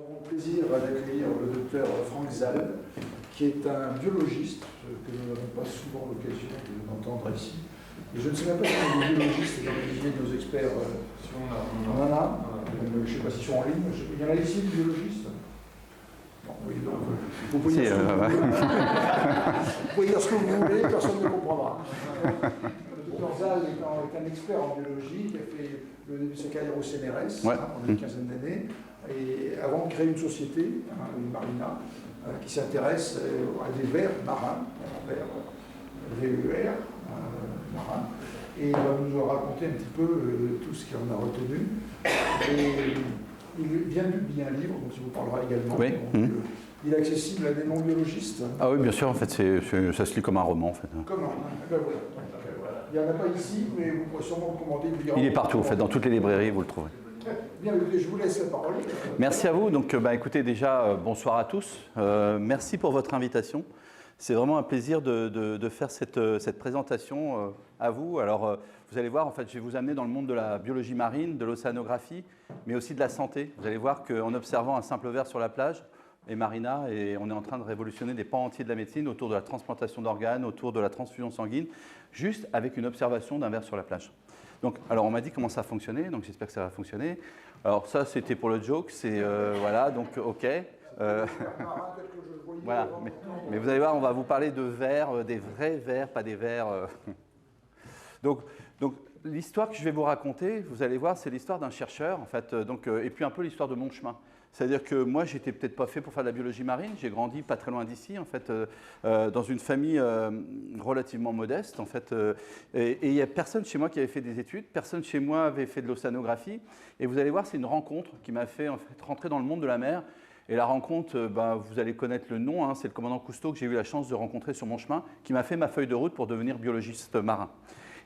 avons le plaisir d'accueillir le docteur Franck Zal, qui est un biologiste que nous n'avons pas souvent l'occasion d'entendre ici. Et je ne sais même pas si on a des biologistes dans le cabinet de nos experts. Si on en a. Je ne sais pas s'ils sont en ligne. Il y en a ici des biologistes. Bon, oui, donc, vous pouvez dire ce que vous voulez, personne ne comprendra. Le docteur Zal est un expert en biologie qui a fait le début de sa carrière au CNRS pendant une quinzaine d'années, et avant de créer une société, une Marina, qui s'intéresse à des vers marins, VER, marins, et il va nous raconter un petit peu tout ce qu'on a retenu. Et il vient de publier un livre dont il vous parlera également. Oui. Donc, il est accessible à des non-biologistes. Ah oui, bien sûr, en fait, ça se lit comme un roman. En fait. Comment ben voilà. Il n'y en a pas ici, mais vous pourrez sûrement le commander. Il est partout, en fait, dans toutes les librairies, vous le trouverez. Bien, je vous laisse la parole. Merci à vous. Donc, écoutez, déjà, bonsoir à tous. Merci pour votre invitation. C'est vraiment un plaisir de faire cette présentation à vous. Alors, vous allez voir, en fait, je vais vous amener dans le monde de la biologie marine, de l'océanographie, mais aussi de la santé. Vous allez voir qu'en observant un simple ver sur la plage, et Marina, et on est en train de révolutionner des pans entiers de la médecine autour de la transplantation d'organes, autour de la transfusion sanguine, juste avec une observation d'un ver sur la plage. Donc, alors on m'a dit comment ça fonctionnait, donc j'espère que ça va fonctionner. Alors ça, c'était pour le joke, c'est voilà, donc ok. Voilà, mais vous allez voir, on va vous parler de vers, des vrais vers, pas des vers. Donc l'histoire que je vais vous raconter, vous allez voir, c'est l'histoire d'un chercheur, en fait, et puis un peu l'histoire de mon chemin. C'est-à-dire que moi, j'étais peut-être pas fait pour faire de la biologie marine. J'ai grandi pas très loin d'ici, en fait, dans une famille relativement modeste, en fait. Et il n'y a personne chez moi qui avait fait des études, personne chez moi avait fait de l'océanographie. Et vous allez voir, c'est une rencontre qui m'a fait, en fait, rentrer dans le monde de la mer. Et la rencontre, vous allez connaître le nom, c'est le commandant Cousteau que j'ai eu la chance de rencontrer sur mon chemin, qui m'a fait ma feuille de route pour devenir biologiste marin.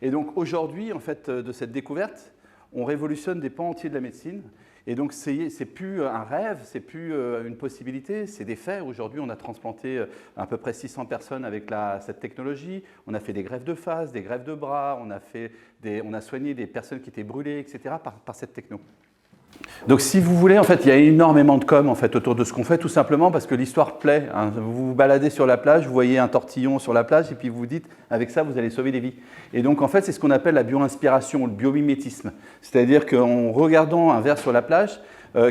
Et donc aujourd'hui, en fait, de cette découverte, on révolutionne des pans entiers de la médecine. Et donc, c'est plus un rêve, c'est plus une possibilité, c'est des faits. Aujourd'hui, on a transplanté à peu près 600 personnes avec cette technologie. On a fait des greffes de face, des greffes de bras, on a soigné des personnes qui étaient brûlées, etc. par cette techno. Donc, si vous voulez, en fait, il y a énormément de com en fait, autour de ce qu'on fait, tout simplement parce que l'histoire plaît. Vous vous baladez sur la plage, vous voyez un tortillon sur la plage, et puis vous vous dites, avec ça, vous allez sauver des vies. Et donc, en fait, c'est ce qu'on appelle la bio-inspiration, le biomimétisme. C'est-à-dire qu'en regardant un ver sur la plage,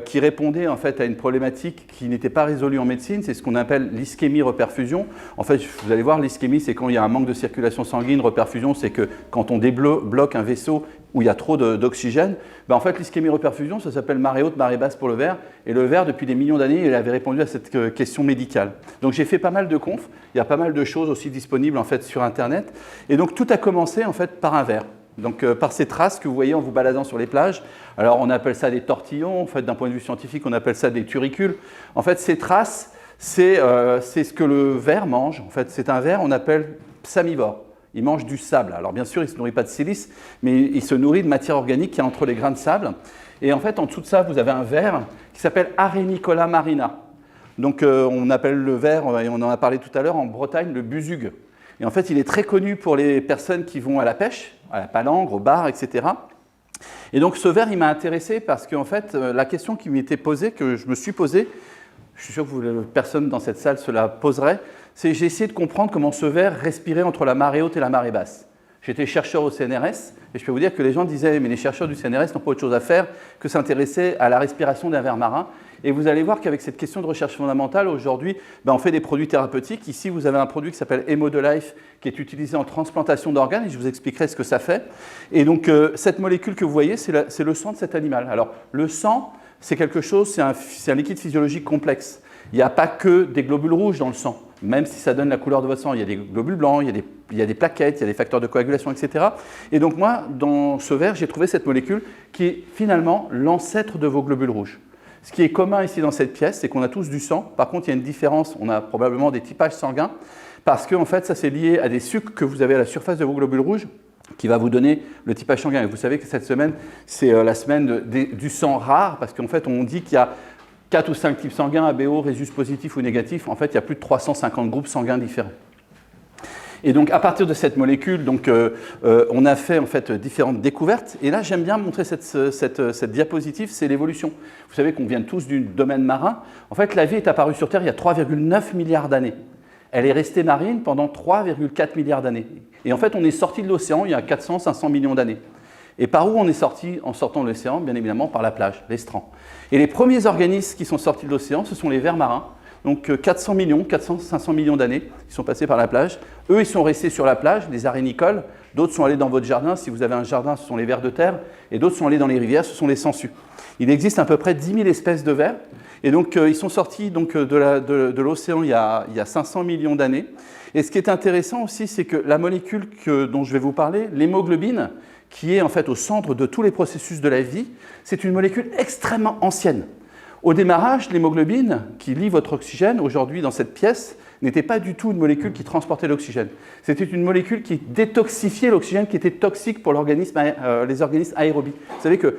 qui répondait en fait à une problématique qui n'était pas résolue en médecine, c'est ce qu'on appelle l'ischémie-reperfusion. En fait, vous allez voir, l'ischémie, c'est quand il y a un manque de circulation sanguine. Reperfusion, c'est que quand on débloque un vaisseau où il y a trop d'oxygène, en fait, l'ischémie-reperfusion, ça s'appelle marée haute, marée basse pour le ver. Et le ver, depuis des millions d'années, il avait répondu à cette question médicale. Donc, j'ai fait pas mal de confs. Il y a pas mal de choses aussi disponibles en fait sur Internet. Et donc, tout a commencé en fait par un ver. Donc, par ces traces que vous voyez en vous baladant sur les plages. Alors, on appelle ça des tortillons. En fait, d'un point de vue scientifique, on appelle ça des turicules. En fait, ces traces, c'est ce que le ver mange. En fait, c'est un ver, on appelle psamivore. Il mange du sable. Alors, bien sûr, il ne se nourrit pas de silice, mais il se nourrit de matière organique qui est entre les grains de sable. Et en fait, en dessous de ça, vous avez un ver qui s'appelle Arenicola marina. Donc, on appelle le ver, et on en a parlé tout à l'heure, en Bretagne, le busugue. Et en fait, il est très connu pour les personnes qui vont à la pêche, à la palangre, au bar, etc. Et donc, ce ver, il m'a intéressé parce qu'en fait, la question qui m'était posée, que je me suis posée, je suis sûr que personne dans cette salle se la poserait, c'est j'ai essayé de comprendre comment ce ver respirait entre la marée haute et la marée basse. J'étais chercheur au CNRS et je peux vous dire que les gens disaient « mais les chercheurs du CNRS n'ont pas autre chose à faire que s'intéresser à la respiration d'un ver marin ». Et vous allez voir qu'avec cette question de recherche fondamentale, aujourd'hui, on fait des produits thérapeutiques. Ici, vous avez un produit qui s'appelle Hemodelife, qui est utilisé en transplantation d'organes, et je vous expliquerai ce que ça fait. Et donc, cette molécule que vous voyez, c'est le sang de cet animal. Alors, le sang, c'est quelque chose, c'est un liquide physiologique complexe. Il n'y a pas que des globules rouges dans le sang, même si ça donne la couleur de votre sang. Il y a des globules blancs, il y a des plaquettes, il y a des facteurs de coagulation, etc. Et donc, moi, dans ce ver, j'ai trouvé cette molécule qui est finalement l'ancêtre de vos globules rouges. Ce qui est commun ici dans cette pièce, c'est qu'on a tous du sang. Par contre, il y a une différence. On a probablement des typages sanguins parce que, en fait, ça, c'est lié à des sucres que vous avez à la surface de vos globules rouges qui va vous donner le typage sanguin. Et vous savez que cette semaine, c'est la semaine du sang rare parce qu'en fait, on dit qu'il y a 4 ou 5 types sanguins, ABO, Rhésus positif ou négatif. En fait, il y a plus de 350 groupes sanguins différents. Et donc, à partir de cette molécule, donc, on a fait en fait différentes découvertes. Et là, j'aime bien montrer cette diapositive, c'est l'évolution. Vous savez qu'on vient tous du domaine marin. En fait, la vie est apparue sur Terre il y a 3,9 milliards d'années. Elle est restée marine pendant 3,4 milliards d'années. Et en fait, on est sorti de l'océan il y a 400-500 millions d'années. Et par où on est sorti en sortant de l'océan? Bien évidemment, par la plage, l'estran. Et les premiers organismes qui sont sortis de l'océan, ce sont les vers marins. Donc 400 millions, 400-500 millions d'années, ils sont passés par la plage. Eux, ils sont restés sur la plage, les arénicoles. D'autres sont allés dans votre jardin. Si vous avez un jardin, ce sont les vers de terre. Et d'autres sont allés dans les rivières, ce sont les sangsues. Il existe à peu près 10 000 espèces de vers. Et donc, ils sont sortis donc, de l'océan il y a 500 millions d'années. Et ce qui est intéressant aussi, c'est que la molécule dont je vais vous parler, l'hémoglobine, qui est en fait au centre de tous les processus de la vie, c'est une molécule extrêmement ancienne. Au démarrage, l'hémoglobine, qui lie votre oxygène, aujourd'hui dans cette pièce, n'était pas du tout une molécule qui transportait l'oxygène. C'était une molécule qui détoxifiait l'oxygène, qui était toxique pour les organismes aérobies. Vous savez que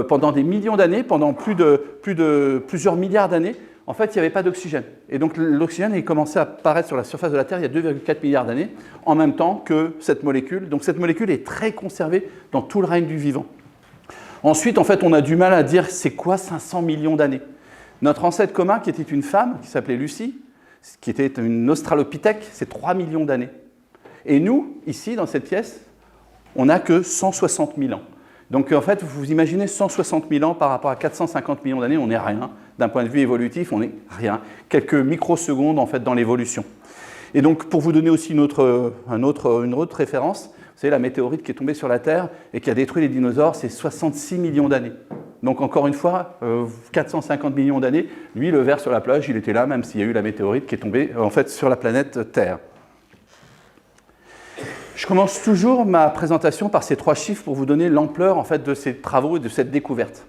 pendant des millions d'années, pendant plusieurs milliards d'années, en fait, il n'y avait pas d'oxygène. Et donc l'oxygène a commencé à apparaître sur la surface de la Terre il y a 2,4 milliards d'années, en même temps que cette molécule. Donc cette molécule est très conservée dans tout le règne du vivant. Ensuite, en fait, on a du mal à dire c'est quoi 500 millions d'années. Notre ancêtre commun, qui était une femme, qui s'appelait Lucie, qui était une australopithèque, c'est 3 millions d'années. Et nous, ici, dans cette pièce, on n'a que 160 000 ans. Donc, en fait, vous imaginez 160 000 ans par rapport à 450 millions d'années, on n'est rien. D'un point de vue évolutif, on n'est rien. Quelques microsecondes, en fait, dans l'évolution. Et donc, pour vous donner aussi une autre référence, vous savez, la météorite qui est tombée sur la Terre et qui a détruit les dinosaures, c'est 66 millions d'années. Donc, encore une fois, 450 millions d'années, lui, le ver sur la plage, il était là, même s'il y a eu la météorite qui est tombée, en fait, sur la planète Terre. Je commence toujours ma présentation par ces 3 chiffres pour vous donner l'ampleur en fait, de ces travaux et de cette découverte.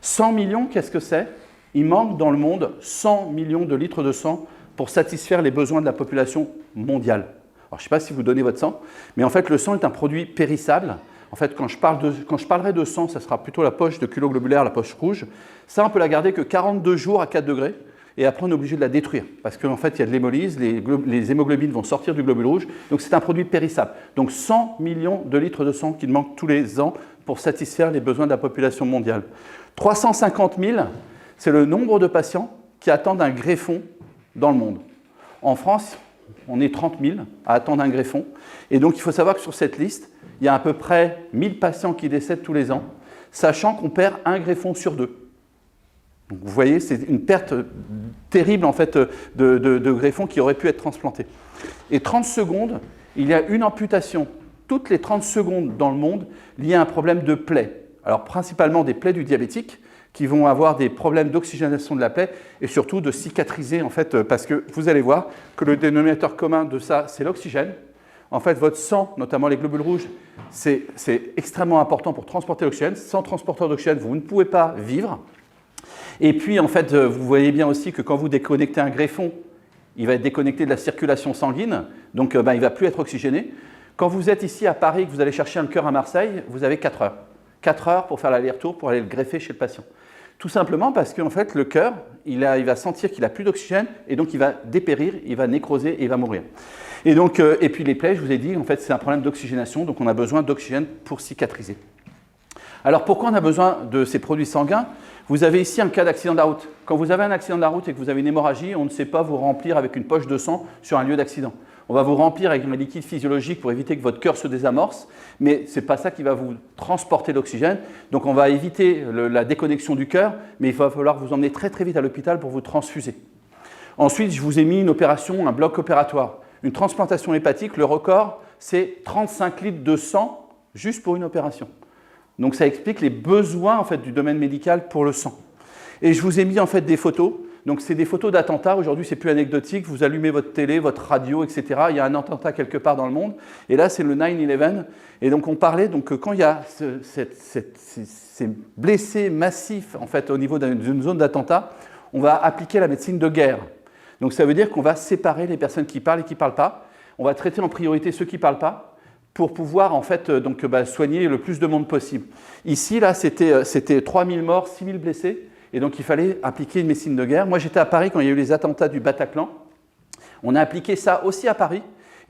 100 millions, qu'est-ce que c'est? Il manque dans le monde 100 millions de litres de sang pour satisfaire les besoins de la population mondiale. Alors, je ne sais pas si vous donnez votre sang, mais en fait, le sang est un produit périssable. En fait, quand je parlerai de sang, ça sera plutôt la poche de culot globulaire, la poche rouge. Ça, on peut la garder que 42 jours à 4 degrés. Et après, on est obligé de la détruire. Parce qu'en fait, il y a de l'hémolyse, les hémoglobines vont sortir du globule rouge. Donc, c'est un produit périssable. Donc, 100 millions de litres de sang qui manquent tous les ans pour satisfaire les besoins de la population mondiale. 350 000, c'est le nombre de patients qui attendent un greffon dans le monde. En France, on est 30 000 à attendre un greffon. Et donc, il faut savoir que sur cette liste, il y a à peu près 1000 patients qui décèdent tous les ans, sachant qu'on perd un greffon sur 2. Donc, vous voyez, c'est une perte terrible en fait, de greffons qui auraient pu être transplantés. Et 30 secondes, il y a une amputation toutes les 30 secondes dans le monde liée à un problème de plaie. Alors principalement des plaies du diabétique qui vont avoir des problèmes d'oxygénation de la plaie et surtout de cicatriser en fait, parce que vous allez voir que le dénominateur commun de ça, c'est l'oxygène. En fait, votre sang, notamment les globules rouges, c'est extrêmement important pour transporter l'oxygène. Sans transporteur d'oxygène, vous ne pouvez pas vivre. Et puis, en fait, vous voyez bien aussi que quand vous déconnectez un greffon, il va être déconnecté de la circulation sanguine, donc il ne va plus être oxygéné. Quand vous êtes ici à Paris, que vous allez chercher un cœur à Marseille, vous avez 4 heures. 4 heures pour faire l'aller-retour, pour aller le greffer chez le patient. Tout simplement parce qu'en fait, le cœur, il va sentir qu'il n'a plus d'oxygène, et donc il va dépérir, il va nécroser et il va mourir. Et, donc, et puis les plaies, je vous ai dit, en fait, c'est un problème d'oxygénation, donc on a besoin d'oxygène pour cicatriser. Alors pourquoi on a besoin de ces produits sanguins? Vous avez ici un cas d'accident de la route. Quand vous avez un accident de la route et que vous avez une hémorragie, on ne sait pas vous remplir avec une poche de sang sur un lieu d'accident. On va vous remplir avec un liquide physiologique pour éviter que votre cœur se désamorce, mais ce n'est pas ça qui va vous transporter l'oxygène. Donc on va éviter la déconnexion du cœur, mais il va falloir vous emmener très très vite à l'hôpital pour vous transfuser. Ensuite, je vous ai mis une opération, un bloc opératoire. Une transplantation hépatique, le record, c'est 35 litres de sang juste pour une opération. Donc ça explique les besoins en fait, du domaine médical pour le sang. Et je vous ai mis en fait des photos. Donc c'est des photos d'attentats. Aujourd'hui, c'est plus anecdotique. Vous allumez votre télé, votre radio, etc. Il y a un attentat quelque part dans le monde. Et là, c'est le 9/11. Et donc on parlait donc que quand il y a ces blessés massifs en fait, au niveau d'une zone d'attentat, on va appliquer la médecine de guerre. Donc ça veut dire qu'on va séparer les personnes qui parlent et qui ne parlent pas. On va traiter en priorité ceux qui ne parlent pas, pour pouvoir en fait, soigner le plus de monde possible. Ici, là, c'était 3000 morts, 6000 blessés, et donc il fallait appliquer une médecine de guerre. Moi, j'étais à Paris quand il y a eu les attentats du Bataclan. On a appliqué ça aussi à Paris,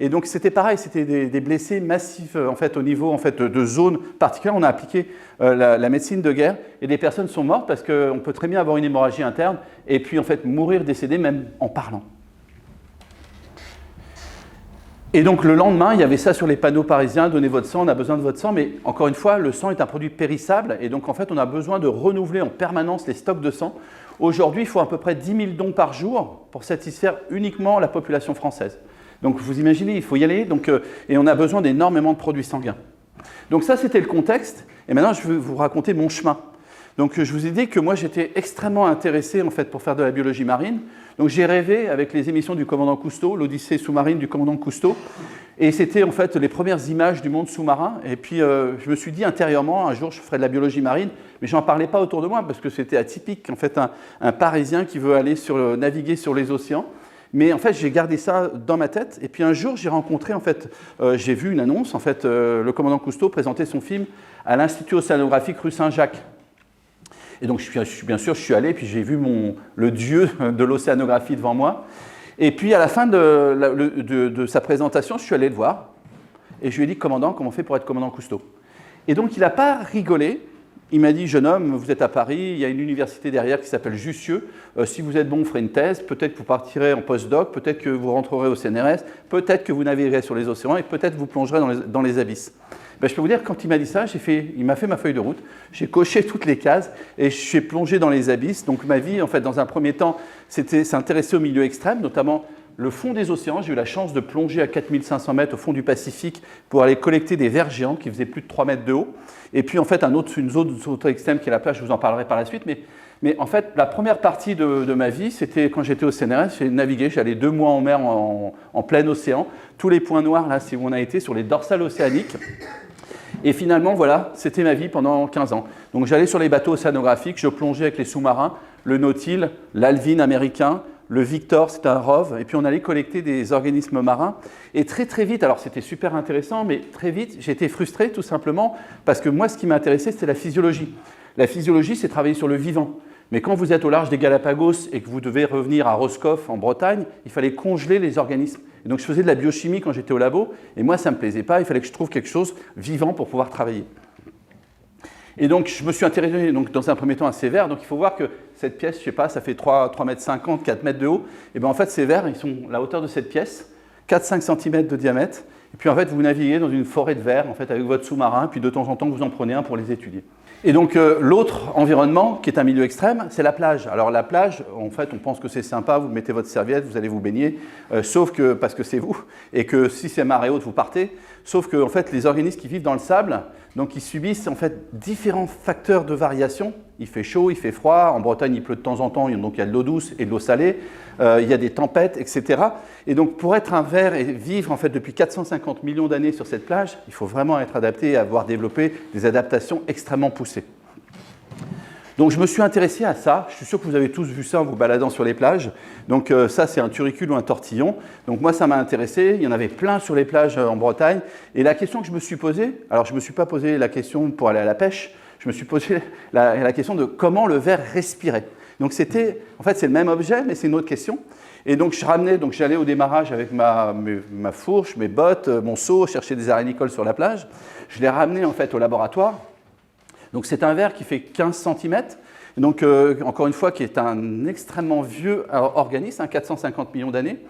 Et donc c'était pareil, c'était des blessés massifs en fait, au niveau en fait, de zones particulières. On a appliqué la médecine de guerre et des personnes sont mortes parce qu'on peut très bien avoir une hémorragie interne et puis en fait mourir, décéder même en parlant. Et donc le lendemain, il y avait ça sur les panneaux parisiens, donnez votre sang, on a besoin de votre sang, mais encore une fois, le sang est un produit périssable et donc en fait on a besoin de renouveler en permanence les stocks de sang. Aujourd'hui, il faut à peu près 10 000 dons par jour pour satisfaire uniquement la population française. Donc vous imaginez, il faut y aller, et on a besoin d'énormément de produits sanguins. Donc ça, c'était le contexte, et maintenant je vais vous raconter mon chemin. Donc je vous ai dit que moi j'étais extrêmement intéressé en fait, pour faire de la biologie marine. Donc j'ai rêvé avec les émissions du commandant Cousteau, l'Odyssée sous-marine du commandant Cousteau, et c'était en fait les premières images du monde sous-marin. Et puis je me suis dit intérieurement, un jour je ferai de la biologie marine, mais je n'en parlais pas autour de moi parce que c'était atypique, en fait un Parisien qui veut aller naviguer sur les océans. Mais en fait, j'ai gardé ça dans ma tête. Et puis un jour, j'ai rencontré, en fait, j'ai vu une annonce. En fait, le commandant Cousteau présentait son film à l'Institut océanographique rue Saint-Jacques. Et donc, bien sûr, je suis allé, puis j'ai vu le dieu de l'océanographie devant moi. Et puis, à la fin de sa présentation, je suis allé le voir. Et je lui ai dit, commandant, comment on fait pour être commandant Cousteau? Et donc, il n'a pas rigolé. Il m'a dit, jeune homme, vous êtes à Paris, il y a une université derrière qui s'appelle Jussieu. Si vous êtes bon, vous ferez une thèse, peut-être que vous partirez en postdoc, peut-être que vous rentrerez au CNRS, peut-être que vous naviguerez sur les océans et peut-être vous plongerez dans les abysses. Ben, je peux vous dire, quand il m'a dit ça, il m'a fait ma feuille de route, j'ai coché toutes les cases et je suis plongé dans les abysses. Donc ma vie, en fait, dans un premier temps, s'intéresser au milieu extrême, notamment le fond des océans. J'ai eu la chance de plonger à 4500 mètres au fond du Pacifique pour aller collecter des vers géants qui faisaient plus de 3 mètres de haut. Et puis en fait, une zone extrême qui est la plage, je vous en parlerai par la suite. Mais en fait, la première partie de ma vie, c'était quand j'étais au CNRS, j'ai navigué, j'allais 2 mois en mer en plein océan. Tous les points noirs, là, c'est où on a été, sur les dorsales océaniques. Et finalement, voilà, c'était ma vie pendant 15 ans. Donc j'allais sur les bateaux océanographiques, je plongeais avec les sous-marins, le Nautil, l'Alvin américain, le Victor, c'était un ROV, et puis on allait collecter des organismes marins. Et très très vite, alors c'était super intéressant, mais très vite, j'ai été frustré tout simplement parce que moi, ce qui m'intéressait, c'était la physiologie. La physiologie, c'est travailler sur le vivant. Mais quand vous êtes au large des Galapagos et que vous devez revenir à Roscoff, en Bretagne, il fallait congeler les organismes. Et donc je faisais de la biochimie quand j'étais au labo, et moi, ça ne me plaisait pas, il fallait que je trouve quelque chose vivant pour pouvoir travailler. Et donc, je me suis intéressé dans un premier temps à ces vers. Donc, il faut voir que cette pièce, je ne sais pas, ça fait 3,50 mètres, 4 mètres de haut. Et bien, en fait, ces vers, ils sont la hauteur de cette pièce, 4-5 cm de diamètre. Et puis, en fait, vous naviguez dans une forêt de vers, en fait, avec votre sous-marin. Puis, de temps en temps, vous en prenez un pour les étudier. Et donc, l'autre environnement, qui est un milieu extrême, c'est la plage. Alors, la plage, en fait, on pense que c'est sympa. Vous mettez votre serviette, vous allez vous baigner. Sauf que, parce que c'est vous, et que si c'est marée haute, vous partez. Sauf que, en fait, les organismes qui vivent dans le sable, donc ils subissent en fait différents facteurs de variation. Il fait chaud, il fait froid. En Bretagne, il pleut de temps en temps, donc il y a de l'eau douce et de l'eau salée. Il y a des tempêtes, etc. Et donc, pour être un ver et vivre en fait depuis 450 millions d'années sur cette plage, il faut vraiment être adapté et avoir développé des adaptations extrêmement poussées. Donc, je me suis intéressé à ça. Je suis sûr que vous avez tous vu ça en vous baladant sur les plages. Donc, ça, c'est un turricule ou un tortillon. Donc, moi, ça m'a intéressé. Il y en avait plein sur les plages en Bretagne. Et la question que je me suis posée, alors je ne me suis pas posé la question pour aller à la pêche, je me suis posé la question de comment le ver respirait. Donc, en fait, c'est le même objet, mais c'est une autre question. Et donc, j'allais au démarrage avec ma fourche, mes bottes, mon seau, chercher des arénicoles sur la plage. Je l'ai ramené, en fait, au laboratoire. Donc, c'est un ver qui fait 15 cm. Donc, encore une fois, qui est un extrêmement vieux organisme, 450 millions d'années.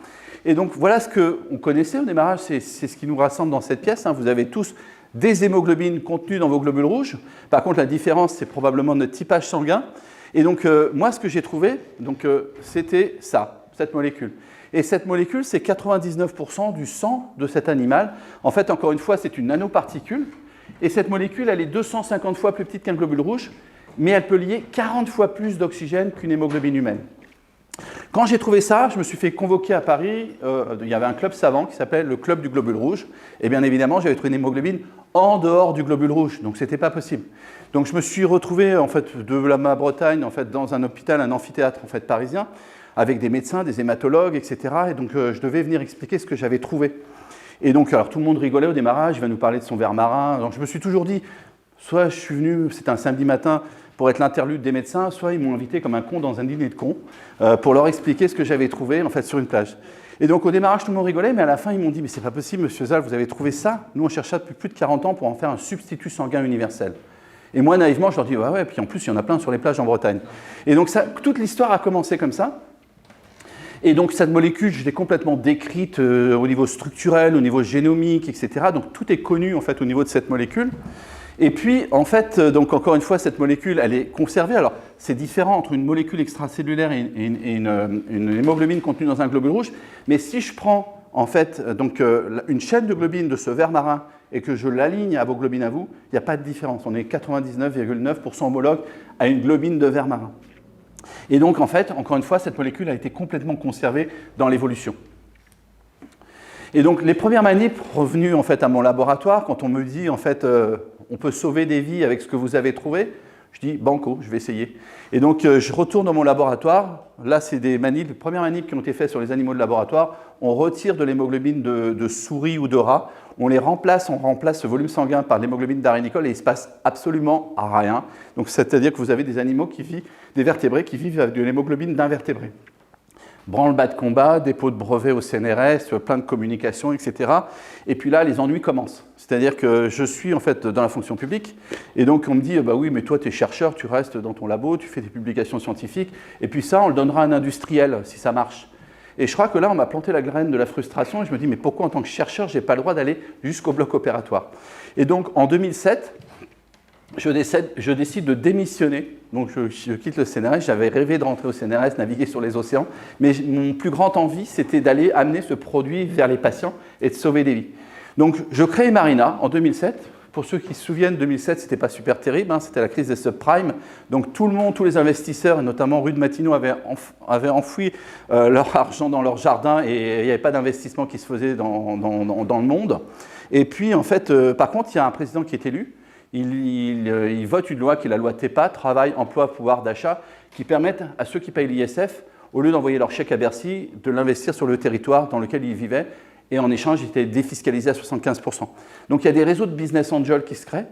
Et donc, voilà ce qu'on connaissait au démarrage. C'est ce qui nous rassemble dans cette pièce. Vous avez tous des hémoglobines contenues dans vos globules rouges. Par contre, la différence, c'est probablement notre typage sanguin. Et donc, moi, ce que j'ai trouvé, c'était ça, cette molécule. Et cette molécule, c'est 99% du sang de cet animal. En fait, encore une fois, c'est une nanoparticule. Et cette molécule, elle est 250 fois plus petite qu'un globule rouge, mais elle peut lier 40 fois plus d'oxygène qu'une hémoglobine humaine. Quand j'ai trouvé ça, je me suis fait convoquer à Paris. Il y avait un club savant qui s'appelait le Club du globule rouge. Et bien évidemment, j'avais trouvé une hémoglobine en dehors du globule rouge, donc ce n'était pas possible. Donc je me suis retrouvé en fait, de ma Bretagne en fait, dans un hôpital, un amphithéâtre en fait, parisien, avec des médecins, des hématologues, etc. Et donc je devais venir expliquer ce que j'avais trouvé. Et donc alors, tout le monde rigolait au démarrage, il va nous parler de son ver marin. Donc je me suis toujours dit, soit je suis venu, c'était un samedi matin, pour être l'interlude des médecins, soit ils m'ont invité comme un con dans un dîner de cons pour leur expliquer ce que j'avais trouvé en fait, sur une plage. Et donc, au démarrage, tout le monde rigolait, mais à la fin, ils m'ont dit, mais c'est pas possible, monsieur Zal, vous avez trouvé ça? Nous, on cherche ça depuis plus de 40 ans pour en faire un substitut sanguin universel. Et moi, naïvement, je leur dis, ouais, puis en plus, il y en a plein sur les plages en Bretagne. Et donc, toute l'histoire a commencé comme ça. Et donc, cette molécule, je l'ai complètement décrite au niveau structurel, au niveau génomique, etc. Donc, tout est connu, en fait, au niveau de cette molécule. Et puis, en fait, donc, encore une fois, cette molécule, elle est conservée. Alors, c'est différent entre une molécule extracellulaire et une hémoglobine contenue dans un globule rouge. Mais si je prends, en fait, donc, une chaîne de globine de ce ver marin et que je l'aligne à vos globines à vous, il n'y a pas de différence. On est 99,9% homologue à une globine de ver marin. Et donc, en fait, encore une fois, cette molécule a été complètement conservée dans l'évolution. Et donc, les premières manips revenues en fait, à mon laboratoire, quand on me dit, en fait, on peut sauver des vies avec ce que vous avez trouvé, je dis, banco, je vais essayer. Et donc, je retourne dans mon laboratoire. Là, c'est des manips, les premières manips qui ont été faites sur les animaux de laboratoire. On retire de l'hémoglobine de souris ou de rat. On remplace ce volume sanguin par l'hémoglobine d'arénicole et il ne se passe absolument rien. Donc, c'est-à-dire que vous avez des animaux qui vivent, des vertébrés qui vivent avec de l'hémoglobine d'invertébrés. Branle-bas de combat, dépôt de brevet au CNRS, plein de communications, etc. Et puis là, les ennuis commencent. C'est-à-dire que je suis en fait dans la fonction publique, et donc on me dit, bah oui, mais toi, tu es chercheur, tu restes dans ton labo, tu fais des publications scientifiques, et puis ça, on le donnera à un industriel, si ça marche. Et je crois que là, on m'a planté la graine de la frustration, et je me dis, mais pourquoi en tant que chercheur, je n'ai pas le droit d'aller jusqu'au bloc opératoire? Et donc, en 2007, je décide de démissionner. Donc, je quitte le CNRS. J'avais rêvé de rentrer au CNRS, naviguer sur les océans. Mais mon plus grande envie, c'était d'aller amener ce produit vers les patients et de sauver des vies. Donc, je crée Marina en 2007. Pour ceux qui se souviennent, 2007, ce n'était pas super terrible. Hein, c'était la crise des subprimes. Donc, tout le monde, tous les investisseurs, et notamment Rue de Matignon, avaient enfoui leur argent dans leur jardin et il n'y avait pas d'investissement qui se faisait dans le monde. Et puis, en fait, par contre, il y a un président qui est élu. Il vote une loi qui est la loi TEPA, Travail, Emploi, Pouvoir d'achat, qui permettent à ceux qui payent l'ISF, au lieu d'envoyer leur chèque à Bercy, de l'investir sur le territoire dans lequel ils vivaient. Et en échange, ils étaient défiscalisés à 75%. Donc il y a des réseaux de business angels qui se créent.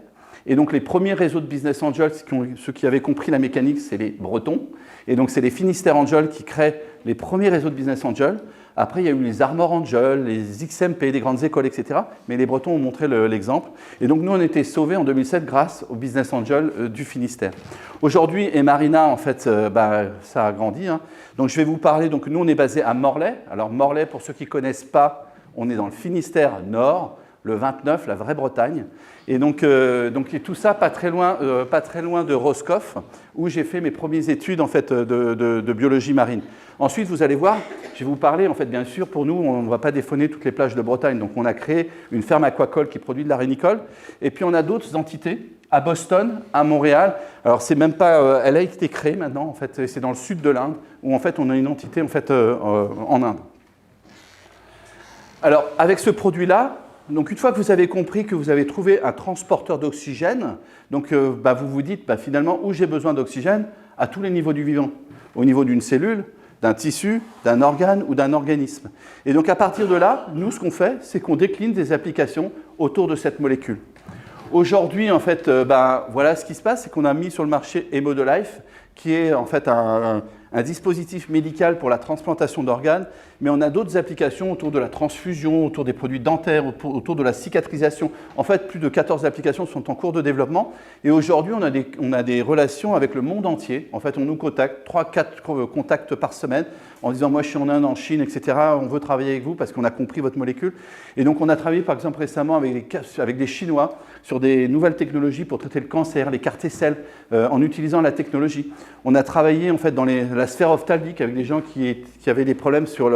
Et donc les premiers réseaux de business angels, ceux qui avaient compris la mécanique, c'est les Bretons. Et donc c'est les Finistère Angels qui créent les premiers réseaux de business angels. Après, il y a eu les Armor Angels, les XMP, des grandes écoles, etc. Mais les Bretons ont montré l'exemple. Et donc, nous, on a été sauvés en 2007 grâce aux Business Angels du Finistère. Aujourd'hui, Emarina, en fait, ça a grandi. Hein. Donc, je vais vous parler. Donc, nous, on est basé à Morlaix. Alors, Morlaix, pour ceux qui ne connaissent pas, on est dans le Finistère Nord, le 29, la vraie Bretagne. Et donc tout ça, pas très loin de Roscoff, où j'ai fait mes premières études en fait, de biologie marine. Ensuite, vous allez voir, je vais vous parler, en fait, bien sûr, pour nous, on ne va pas défaunner toutes les plages de Bretagne. Donc, on a créé une ferme aquacole qui produit de l'arénicole. Et puis, on a d'autres entités à Boston, à Montréal. Alors, c'est même pas, elle a été créée maintenant, en fait, c'est dans le sud de l'Inde, où en fait, on a une entité en fait, en Inde. Alors, avec ce produit-là, donc une fois que vous avez compris que vous avez trouvé un transporteur d'oxygène, donc vous vous dites finalement où j'ai besoin d'oxygène à tous les niveaux du vivant, au niveau d'une cellule, d'un tissu, d'un organe ou d'un organisme. Et donc à partir de là, nous ce qu'on fait, c'est qu'on décline des applications autour de cette molécule. Aujourd'hui, en fait, voilà ce qui se passe, c'est qu'on a mis sur le marché HemoDolife, qui est en fait un dispositif médical pour la transplantation d'organes, mais on a d'autres applications autour de la transfusion, autour des produits dentaires, autour de la cicatrisation. En fait, plus de 14 applications sont en cours de développement. Et aujourd'hui, on a des relations avec le monde entier. En fait, on nous contacte, 3-4 contacts par semaine, en disant « moi, je suis en Inde, en Chine, etc. On veut travailler avec vous parce qu'on a compris votre molécule. » Et donc, on a travaillé, par exemple, récemment avec des Chinois sur des nouvelles technologies pour traiter le cancer, les CAR-T-cells, en utilisant la technologie. On a travaillé, en fait, dans la sphère ophtalmique avec des gens qui avaient des problèmes sur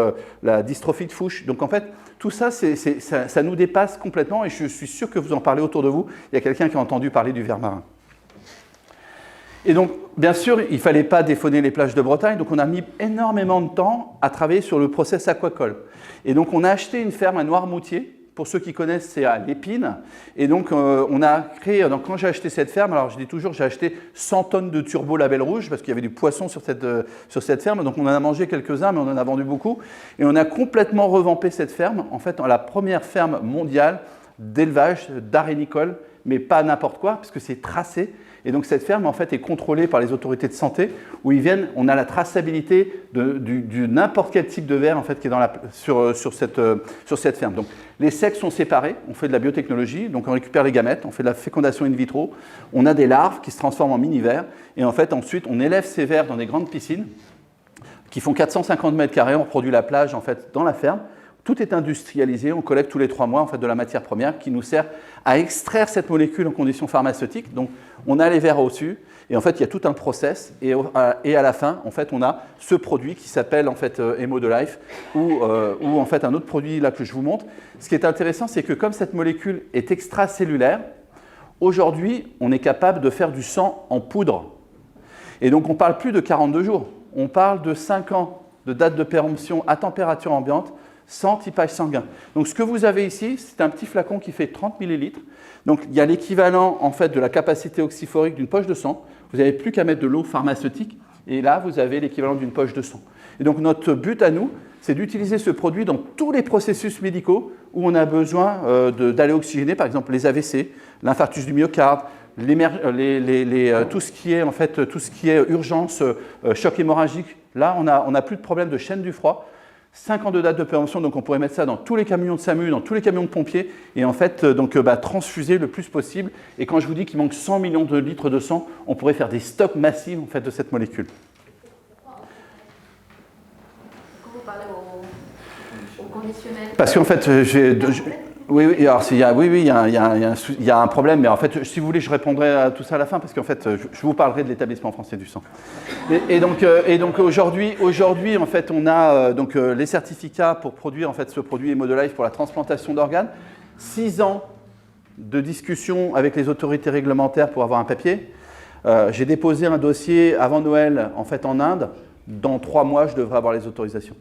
la dystrophie de Fuchs. Donc en fait, tout ça, ça nous dépasse complètement et je suis sûr que vous en parlez autour de vous. Il y a quelqu'un qui a entendu parler du ver marin. Et donc, bien sûr, il ne fallait pas défaunner les plages de Bretagne, donc on a mis énormément de temps à travailler sur le process aquacole. Et donc, on a acheté une ferme à Noirmoutier. Pour ceux qui connaissent, c'est à l'Épine. Et donc, on a créé, donc quand j'ai acheté cette ferme, alors je dis toujours, j'ai acheté 100 tonnes de turbo label rouge parce qu'il y avait du poisson sur cette ferme. Donc, on en a mangé quelques-uns, mais on en a vendu beaucoup. Et on a complètement revampé cette ferme, en fait, en la première ferme mondiale d'élevage d'arénicoles, mais pas n'importe quoi, parce que c'est tracé. Et donc cette ferme en fait est contrôlée par les autorités de santé, où ils viennent, on a la traçabilité de n'importe quel type de verre en fait qui est sur cette ferme. Donc les sexes sont séparés, on fait de la biotechnologie, donc on récupère les gamètes, on fait de la fécondation in vitro, on a des larves qui se transforment en mini-vers, et en fait ensuite on élève ces vers dans des grandes piscines qui font 450 mètres carrés, on produit la plage en fait dans la ferme. Tout est industrialisé, on collecte tous les 3 mois en fait, de la matière première qui nous sert à extraire cette molécule en conditions pharmaceutiques. Donc on a les vers au-dessus et en fait il y a tout un process et à la fin en fait on a ce produit qui s'appelle en fait Hemo2Life ou en fait un autre produit là que je vous montre. Ce qui est intéressant c'est que comme cette molécule est extracellulaire, aujourd'hui on est capable de faire du sang en poudre. Et donc on ne parle plus de 42 jours, on parle de 5 ans de date de péremption à température ambiante sans typage sanguin. Donc ce que vous avez ici, c'est un petit flacon qui fait 30 ml. Donc il y a l'équivalent en fait de la capacité oxyphorique d'une poche de sang. Vous n'avez plus qu'à mettre de l'eau pharmaceutique et là vous avez l'équivalent d'une poche de sang. Et donc notre but à nous, c'est d'utiliser ce produit dans tous les processus médicaux où on a besoin d'aller oxygéner, par exemple les AVC, l'infarctus du myocarde, tout ce qui est en fait tout ce qui est urgence, choc hémorragique. Là on n'a plus de problème de chaîne du froid. 5 ans de date de péremption, donc on pourrait mettre ça dans tous les camions de SAMU, dans tous les camions de pompiers, et en fait transfuser le plus possible. Et quand je vous dis qu'il manque 100 millions de litres de sang, on pourrait faire des stocks massifs en fait, de cette molécule. Quand vous parlez au conditionnel. Parce qu'en fait, oui, alors il y a un problème, mais en fait, si vous voulez, je répondrai à tout ça à la fin, parce qu'en fait, je vous parlerai de l'établissement français du sang. Et donc aujourd'hui, en fait, on a les certificats pour produire en fait ce produit Hemo2Life pour la transplantation d'organes. 6 ans de discussion avec les autorités réglementaires pour avoir un papier. J'ai déposé un dossier avant Noël en fait en Inde. Dans 3 mois, je devrais avoir les autorisations.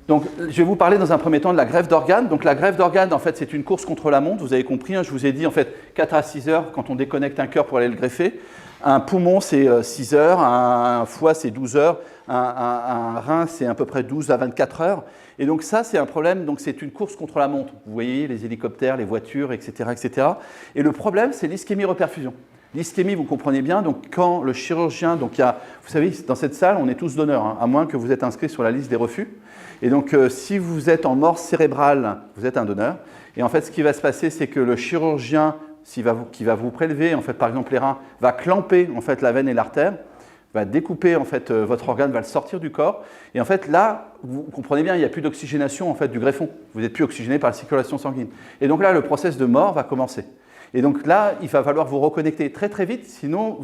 Donc, je vais vous parler dans un premier temps de la greffe d'organes. Donc, la greffe d'organes, en fait, c'est une course contre la montre. Vous avez compris, hein, je vous ai dit, en fait, 4 à 6 heures quand on déconnecte un cœur pour aller le greffer. Un poumon, c'est 6 heures. Un foie, c'est 12 heures. Un rein, c'est à peu près 12 à 24 heures. Et donc, ça, c'est un problème. Donc, c'est une course contre la montre. Vous voyez, les hélicoptères, les voitures, etc., etc. Et le problème, c'est l'ischémie-reperfusion. L'ischémie, vous comprenez bien, donc quand le chirurgien, donc vous savez, dans cette salle, on est tous donneurs, hein, à moins que vous êtes inscrit sur la liste des refus. Et donc, si vous êtes en mort cérébrale, vous êtes un donneur. Et en fait, ce qui va se passer, c'est que le chirurgien, qui va vous prélever, en fait, par exemple les reins, va clamper en fait la veine et l'artère, va découper en fait votre organe, va le sortir du corps. Et en fait, là, vous comprenez bien, il n'y a plus d'oxygénation en fait du greffon. Vous n'êtes plus oxygéné par la circulation sanguine. Et donc là, le process de mort va commencer. Et donc là, il va falloir vous reconnecter très très vite, sinon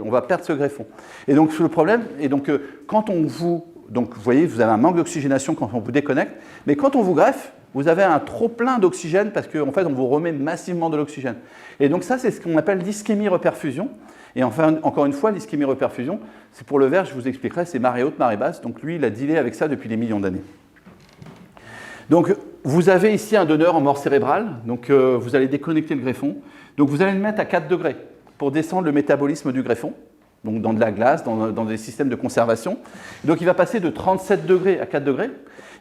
on va perdre ce greffon. Et donc le problème, et donc quand on vous, donc vous voyez, vous avez un manque d'oxygénation quand on vous déconnecte, mais quand on vous greffe, vous avez un trop plein d'oxygène parce qu'en fait on vous remet massivement de l'oxygène. Et donc ça, c'est ce qu'on appelle l'ischémie-reperfusion. Et enfin, encore une fois, l'ischémie-reperfusion, c'est pour le verre, je vous expliquerai, c'est marée haute, marée basse. Donc lui, il a dealé avec ça depuis des millions d'années. Donc, vous avez ici un donneur en mort cérébrale, donc vous allez déconnecter le greffon. Donc, vous allez le mettre à 4 degrés pour descendre le métabolisme du greffon, donc dans de la glace, dans des systèmes de conservation. Donc, il va passer de 37 degrés à 4 degrés.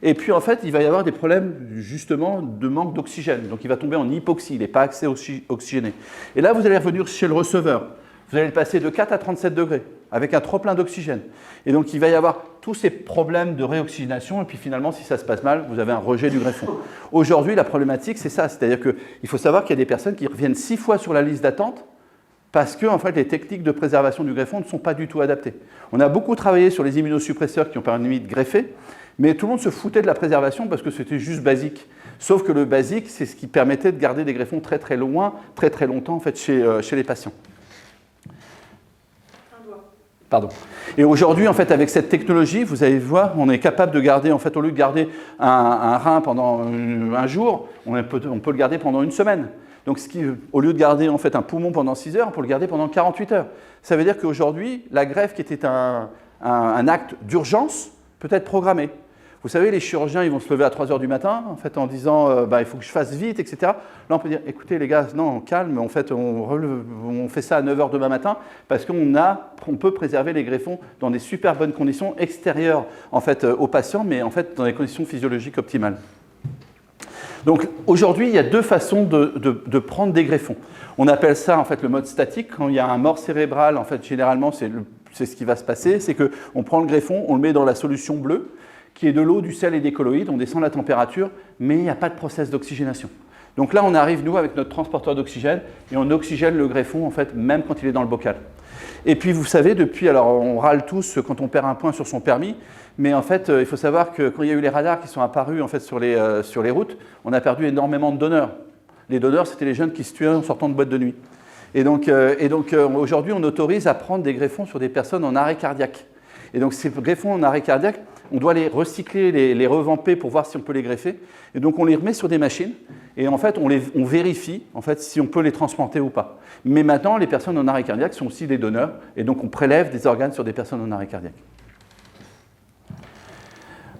Et puis, en fait, il va y avoir des problèmes, justement, de manque d'oxygène. Donc, il va tomber en hypoxie, il n'est pas assez oxygéné. Et là, vous allez revenir chez le receveur. Vous allez le passer de 4 à 37 degrés, avec un trop plein d'oxygène. Et donc, il va y avoir tous ces problèmes de réoxygénation. Et puis, finalement, si ça se passe mal, vous avez un rejet du greffon. Aujourd'hui, la problématique, c'est ça. C'est-à-dire qu'il faut savoir qu'il y a des personnes qui reviennent 6 fois sur la liste d'attente parce que, en fait, les techniques de préservation du greffon ne sont pas du tout adaptées. On a beaucoup travaillé sur les immunosuppresseurs qui ont permis de greffer, mais tout le monde se foutait de la préservation parce que c'était juste basique. Sauf que le basique, c'est ce qui permettait de garder des greffons très, très loin, très, très longtemps, en fait, chez les patients. Pardon. Et aujourd'hui, en fait, avec cette technologie, vous allez voir, on est capable de garder, en fait, au lieu de garder un rein pendant un jour, on peut le garder pendant une semaine. Donc, au lieu de garder en fait un poumon pendant 6 heures, on peut le garder pendant 48 heures. Ça veut dire qu'aujourd'hui, la greffe qui était un acte d'urgence peut être programmée. Vous savez, les chirurgiens, ils vont se lever à 3 heures du matin, en fait, en disant il faut que je fasse vite, etc. Là, on peut dire écoutez, les gars, non, calme, en fait, on fait ça à 9 heures demain matin parce qu'on peut préserver les greffons dans des super bonnes conditions extérieures en fait, aux patients, mais en fait, dans des conditions physiologiques optimales. Donc aujourd'hui, il y a deux façons de prendre des greffons. On appelle ça en fait le mode statique. Quand il y a un mort cérébral, en fait, généralement, c'est ce qui va se passer, c'est qu'on prend le greffon, on le met dans la solution bleue, qui est de l'eau, du sel et des colloïdes, on descend la température, mais il n'y a pas de process d'oxygénation. Donc là, on arrive, nous, avec notre transporteur d'oxygène, et on oxygène le greffon, en fait, même quand il est dans le bocal. Et puis, vous savez, depuis, alors on râle tous quand on perd un point sur son permis, mais en fait, il faut savoir que quand il y a eu les radars qui sont apparus en fait, sur les routes, on a perdu énormément de donneurs. Les donneurs, c'était les jeunes qui se tuaient en sortant de boîte de nuit. Et donc aujourd'hui, on autorise à prendre des greffons sur des personnes en arrêt cardiaque. Et donc, ces greffons en arrêt cardiaque, on doit les recycler, les revamper pour voir si on peut les greffer. Et donc, on les remet sur des machines et en fait, on vérifie en fait, si on peut les transplanter ou pas. Mais maintenant, les personnes en arrêt cardiaque sont aussi des donneurs et donc on prélève des organes sur des personnes en arrêt cardiaque.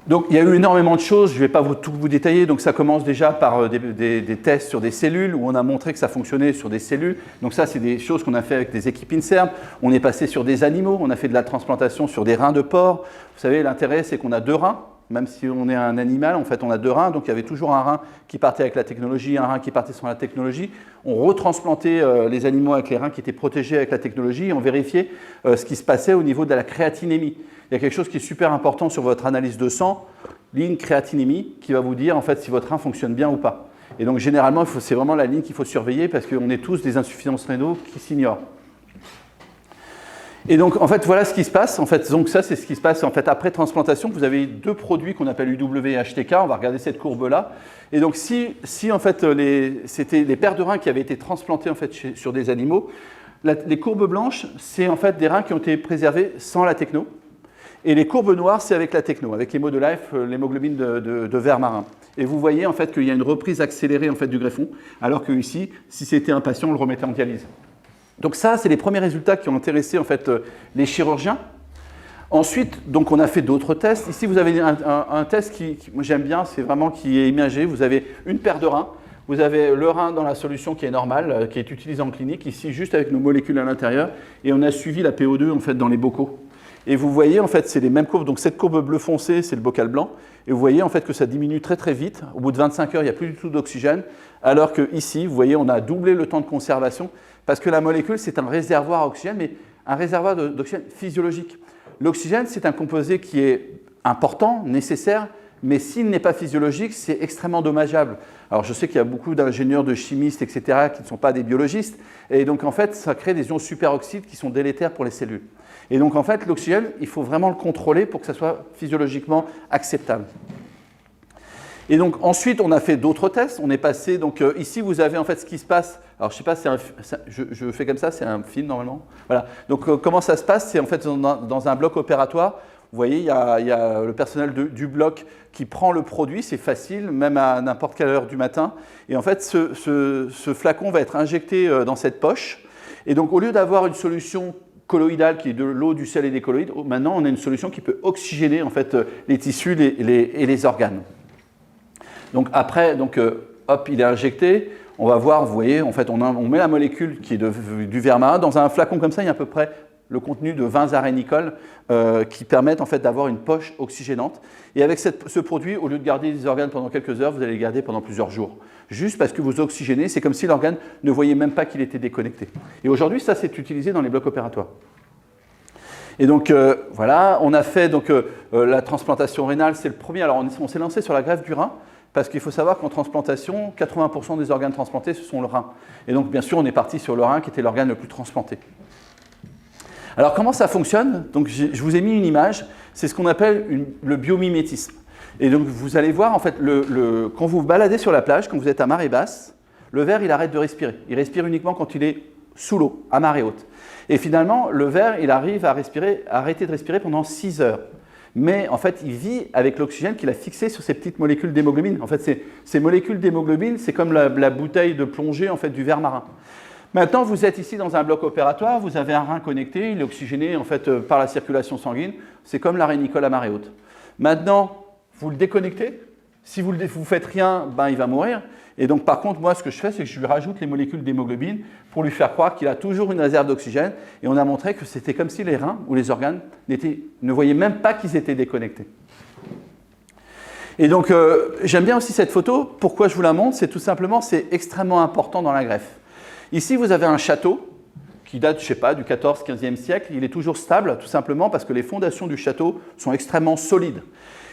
Donc, il y a eu énormément de choses, je ne vais pas tout vous détailler. Donc, ça commence déjà par des tests sur des cellules où on a montré que ça fonctionnait sur des cellules. Donc, ça, c'est des choses qu'on a fait avec des équipes INSERM. On est passé sur des animaux, on a fait de la transplantation sur des reins de porc. Vous savez, l'intérêt, c'est qu'on a 2 reins. Même si on est un animal, en fait, on a 2 reins. Donc, il y avait toujours un rein qui partait avec la technologie, un rein qui partait sans la technologie. On retransplantait les animaux avec les reins qui étaient protégés avec la technologie et on vérifiait ce qui se passait au niveau de la créatinémie. Il y a quelque chose qui est super important sur votre analyse de sang, ligne créatinémie, qui va vous dire en fait si votre rein fonctionne bien ou pas. Et donc généralement, c'est vraiment la ligne qu'il faut surveiller parce qu'on est tous des insuffisances rénaux qui s'ignorent. Et donc en fait, voilà ce qui se passe. En fait, donc ça, c'est ce qui se passe en fait après transplantation. Vous avez 2 produits qu'on appelle UW et HTK. On va regarder cette courbe-là. Et donc si en fait c'était les paires de reins qui avaient été transplantés en fait sur des animaux, les courbes blanches, c'est en fait des reins qui ont été préservés sans la techno. Et les courbes noires, c'est avec la techno, avec l'hémodolife, l'hémoglobine de ver marin. Et vous voyez en fait qu'il y a une reprise accélérée en fait, du greffon, alors que ici, si c'était un patient, on le remettait en dialyse. Donc ça, c'est les premiers résultats qui ont intéressé en fait, les chirurgiens. Ensuite, donc, on a fait d'autres tests. Ici, vous avez un test qui moi j'aime bien, c'est vraiment qui est imagé. Vous avez une paire de reins. Vous avez le rein dans la solution qui est normale, qui est utilisée en clinique, ici juste avec nos molécules à l'intérieur. Et on a suivi la PO2 en fait, dans les bocaux. Et vous voyez, en fait, c'est les mêmes courbes. Donc, cette courbe bleu foncé, c'est le bocal blanc. Et vous voyez, en fait, que ça diminue très, très vite. Au bout de 25 heures, il n'y a plus du tout d'oxygène. Alors qu'ici, vous voyez, on a doublé le temps de conservation parce que la molécule, c'est un réservoir à oxygène, mais un réservoir d'oxygène physiologique. L'oxygène, c'est un composé qui est important, nécessaire, mais s'il n'est pas physiologique, c'est extrêmement dommageable. Alors, je sais qu'il y a beaucoup d'ingénieurs, de chimistes, etc., qui ne sont pas des biologistes. Et donc, en fait, ça crée des ions superoxydes qui sont délétères pour les cellules. Et donc, en fait, l'oxygène, il faut vraiment le contrôler pour que ça soit physiologiquement acceptable. Et donc, ensuite, on a fait d'autres tests. On est passé, donc ici, vous avez en fait ce qui se passe. Alors, je ne sais pas, je fais comme ça, c'est un film normalement. Voilà. Donc, comment ça se passe? C'est en fait dans un bloc opératoire. Vous voyez, il y a le personnel du bloc qui prend le produit. C'est facile, même à n'importe quelle heure du matin. Et en fait, ce flacon va être injecté dans cette poche. Et donc, au lieu d'avoir une solution colloïdale qui est de l'eau, du sel et des colloïdes, maintenant, on a une solution qui peut oxygéner en fait, les tissus et les organes. Donc après, hop, il est injecté. On va voir, vous voyez, en fait, on met la molécule qui est du ver marin dans un flacon comme ça. Il y a à peu près le contenu de 20 arénicols qui permettent en fait d'avoir une poche oxygénante. Et avec ce produit, au lieu de garder les organes pendant quelques heures, vous allez les garder pendant plusieurs jours. Juste parce que vous oxygénez, c'est comme si l'organe ne voyait même pas qu'il était déconnecté. Et aujourd'hui, ça, c'est utilisé dans les blocs opératoires. Et donc, voilà, on a fait donc, la transplantation rénale, c'est le premier. Alors, on s'est lancé sur la greffe du rein. Parce qu'il faut savoir qu'en transplantation, 80% des organes transplantés, ce sont le rein. Et donc, bien sûr, on est parti sur le rein, qui était l'organe le plus transplanté. Alors, comment ça fonctionne? Donc, je vous ai mis une image. C'est ce qu'on appelle le biomimétisme. Et donc, vous allez voir, en fait, quand vous vous baladez sur la plage, quand vous êtes à marée basse, le ver, il arrête de respirer. Il respire uniquement quand il est sous l'eau, à marée haute. Et finalement, le ver, il arrive à arrêter de respirer pendant 6 heures. Mais en fait, il vit avec l'oxygène qu'il a fixé sur ces petites molécules d'hémoglobine. En fait, ces molécules d'hémoglobine, c'est comme la bouteille de plongée en fait, du ver marin. Maintenant, vous êtes ici dans un bloc opératoire, vous avez un rein connecté, il est oxygéné en fait, par la circulation sanguine. C'est comme l'arénicole à marée haute. Maintenant, vous le déconnectez. Si vous ne faites rien, ben, il va mourir. Et donc, par contre, moi, ce que je fais, c'est que je lui rajoute les molécules d'hémoglobine pour lui faire croire qu'il a toujours une réserve d'oxygène. Et on a montré que c'était comme si les reins ou les organes ne voyaient même pas qu'ils étaient déconnectés. Et donc, j'aime bien aussi cette photo. Pourquoi je vous la montre? C'est tout simplement, c'est extrêmement important dans la greffe. Ici, vous avez un château qui date, je ne sais pas, du 14e, 15e siècle. Il est toujours stable, tout simplement parce que les fondations du château sont extrêmement solides.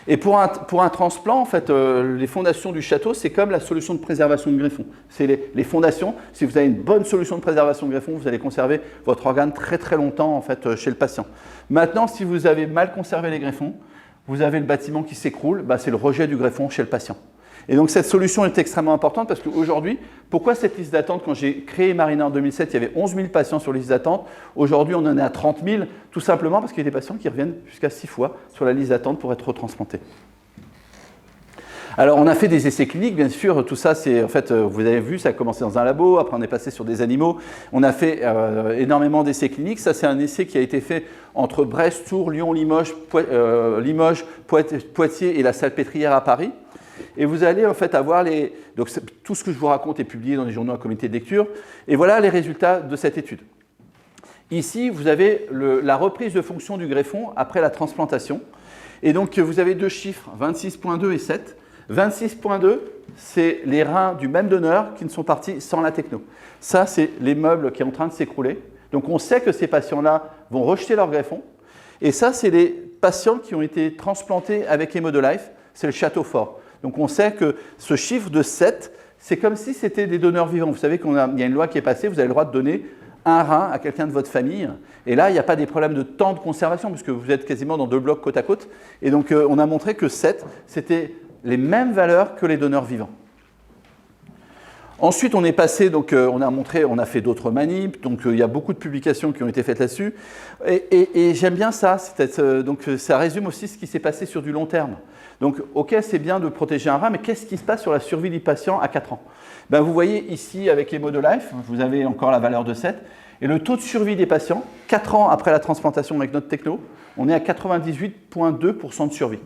Et pour un transplant, en fait, les fondations du château, c'est comme la solution de préservation de greffon. C'est les fondations. Si vous avez une bonne solution de préservation de greffon, vous allez conserver votre organe très très longtemps en fait, chez le patient. Maintenant, si vous avez mal conservé les greffons, vous avez le bâtiment qui s'écroule, bah, c'est le rejet du greffon chez le patient. Et donc cette solution est extrêmement importante parce qu'aujourd'hui, pourquoi cette liste d'attente? Quand j'ai créé Marina en 2007, il y avait 11 000 patients sur la liste d'attente. Aujourd'hui, on en est à 30 000, tout simplement parce qu'il y a des patients qui reviennent jusqu'à 6 fois sur la liste d'attente pour être retransplantés. Alors, on a fait des essais cliniques, bien sûr. Tout ça, c'est en fait, vous avez vu, ça a commencé dans un labo. Après, on est passé sur des animaux. On a fait énormément d'essais cliniques. Ça, c'est un essai qui a été fait entre Brest, Tours, Lyon, Limoges, Poitiers et la Salpêtrière à Paris. Et vous allez en fait avoir donc tout ce que je vous raconte est publié dans les journaux à comité de lecture. Et voilà les résultats de cette étude. Ici, vous avez la reprise de fonction du greffon après la transplantation. Et donc, vous avez deux chiffres, 26,2 et 7. 26,2, c'est les reins du même donneur qui ne sont partis sans la techno. Ça, c'est les meubles qui sont en train de s'écrouler. Donc, on sait que ces patients-là vont rejeter leur greffon. Et ça, c'est les patients qui ont été transplantés avec Hémodolife. C'est le château fort. Donc, on sait que ce chiffre de 7, c'est comme si c'était des donneurs vivants. Vous savez qu'il y a une loi qui est passée, vous avez le droit de donner un rein à quelqu'un de votre famille. Et là, il n'y a pas des problèmes de temps de conservation, puisque vous êtes quasiment dans deux blocs côte à côte. Et donc, on a montré que 7, c'était les mêmes valeurs que les donneurs vivants. Ensuite, on est passé, donc on a fait d'autres manips, donc il y a beaucoup de publications qui ont été faites là-dessus. Et j'aime bien ça, donc ça résume aussi ce qui s'est passé sur du long terme. Donc, ok, c'est bien de protéger un rein, mais qu'est-ce qui se passe sur la survie du patient à 4 ans? Ben, vous voyez ici, avec Hémodolife, vous avez encore la valeur de 7, et le taux de survie des patients, 4 ans après la transplantation avec notre techno, on est à 98,2% de survie.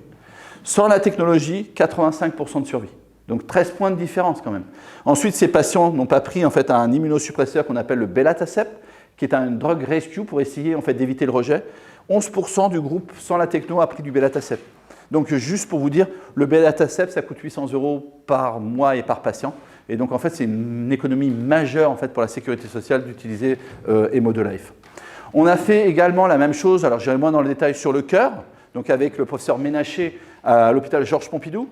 Sans la technologie, 85% de survie. Donc 13 points de différence quand même. Ensuite, ces patients n'ont pas pris en fait, un immunosuppresseur qu'on appelle le belatacept, qui est un drug rescue pour essayer en fait, d'éviter le rejet. 11% du groupe sans la techno a pris du belatacept. Donc juste pour vous dire, le belatacept, ça coûte 800 € par mois et par patient. Et donc en fait, c'est une économie majeure en fait, pour la sécurité sociale d'utiliser Hémodolife. On a fait également la même chose, alors j'irai moins dans le détail sur le cœur, donc avec le professeur Ménaché à l'hôpital Georges Pompidou.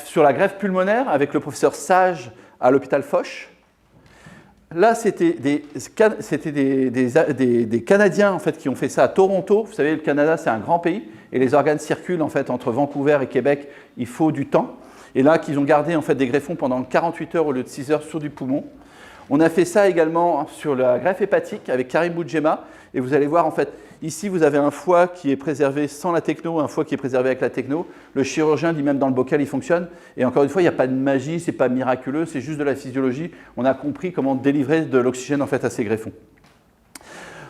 Sur la greffe pulmonaire, avec le professeur Sage à l'hôpital Foch. Là, c'était des Canadiens en fait, qui ont fait ça à Toronto. Vous savez, le Canada, c'est un grand pays, et les organes circulent en fait, entre Vancouver et Québec. Il faut du temps. Et là, qu'ils ont gardé en fait, des greffons pendant 48 heures au lieu de 6 heures sur du poumon. On a fait ça également sur la greffe hépatique avec Karim Boudjema. Et vous allez voir, en fait, ici, vous avez un foie qui est préservé sans la techno, un foie qui est préservé avec la techno. Le chirurgien dit même dans le bocal, il fonctionne. Et encore une fois, il n'y a pas de magie, ce n'est pas miraculeux, c'est juste de la physiologie. On a compris comment délivrer de l'oxygène en fait, à ces greffons.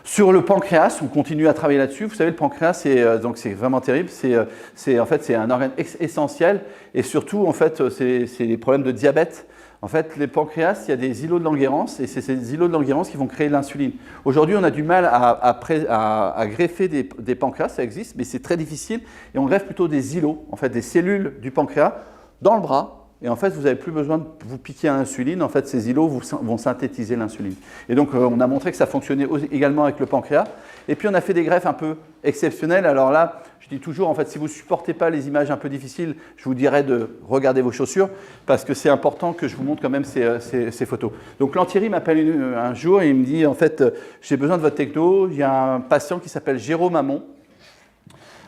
Sur le pancréas, on continue à travailler là-dessus. Vous savez, le pancréas, c'est vraiment terrible. C'est un organe essentiel. Et surtout, en fait, c'est les problèmes de diabète. En fait, les pancréas, il y a des îlots de Langerhans, et c'est ces îlots de Langerhans qui vont créer l'insuline. Aujourd'hui, on a du mal à greffer des pancréas, ça existe, mais c'est très difficile. Et on greffe plutôt des îlots, en fait, des cellules du pancréas dans le bras. Et en fait, vous n'avez plus besoin de vous piquer à l'insuline. En fait, ces îlots vont synthétiser l'insuline. Et donc, on a montré que ça fonctionnait également avec le pancréas. Et puis, on a fait des greffes un peu exceptionnelles. Alors là, je dis toujours, en fait, si vous ne supportez pas les images un peu difficiles, je vous dirais de regarder vos chaussures parce que c'est important que je vous montre quand même ces photos. Donc, l'Anthierry m'appelle un jour et il me dit, en fait, j'ai besoin de votre techno. Il y a un patient qui s'appelle Jérôme Hamon.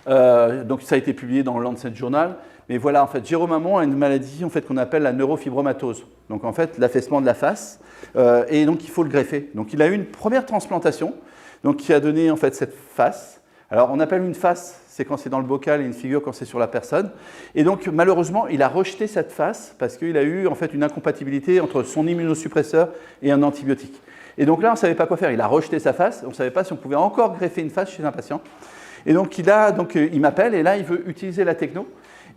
Donc, ça a été publié dans le Lancet Journal. Mais voilà, en fait, Jérôme Hamon a une maladie en fait, qu'on appelle la neurofibromatose. Donc, en fait, l'affaissement de la face. Et donc, il faut le greffer. Donc, il a eu une première transplantation donc, qui a donné en fait, cette face. Alors, on appelle une face, c'est quand c'est dans le bocal, et une figure quand c'est sur la personne. Et donc, malheureusement, il a rejeté cette face parce qu'il a eu en fait, une incompatibilité entre son immunosuppresseur et un antibiotique. Et donc là, on ne savait pas quoi faire. Il a rejeté sa face. On ne savait pas si on pouvait encore greffer une face chez un patient. Et donc, il m'appelle et là, il veut utiliser la techno.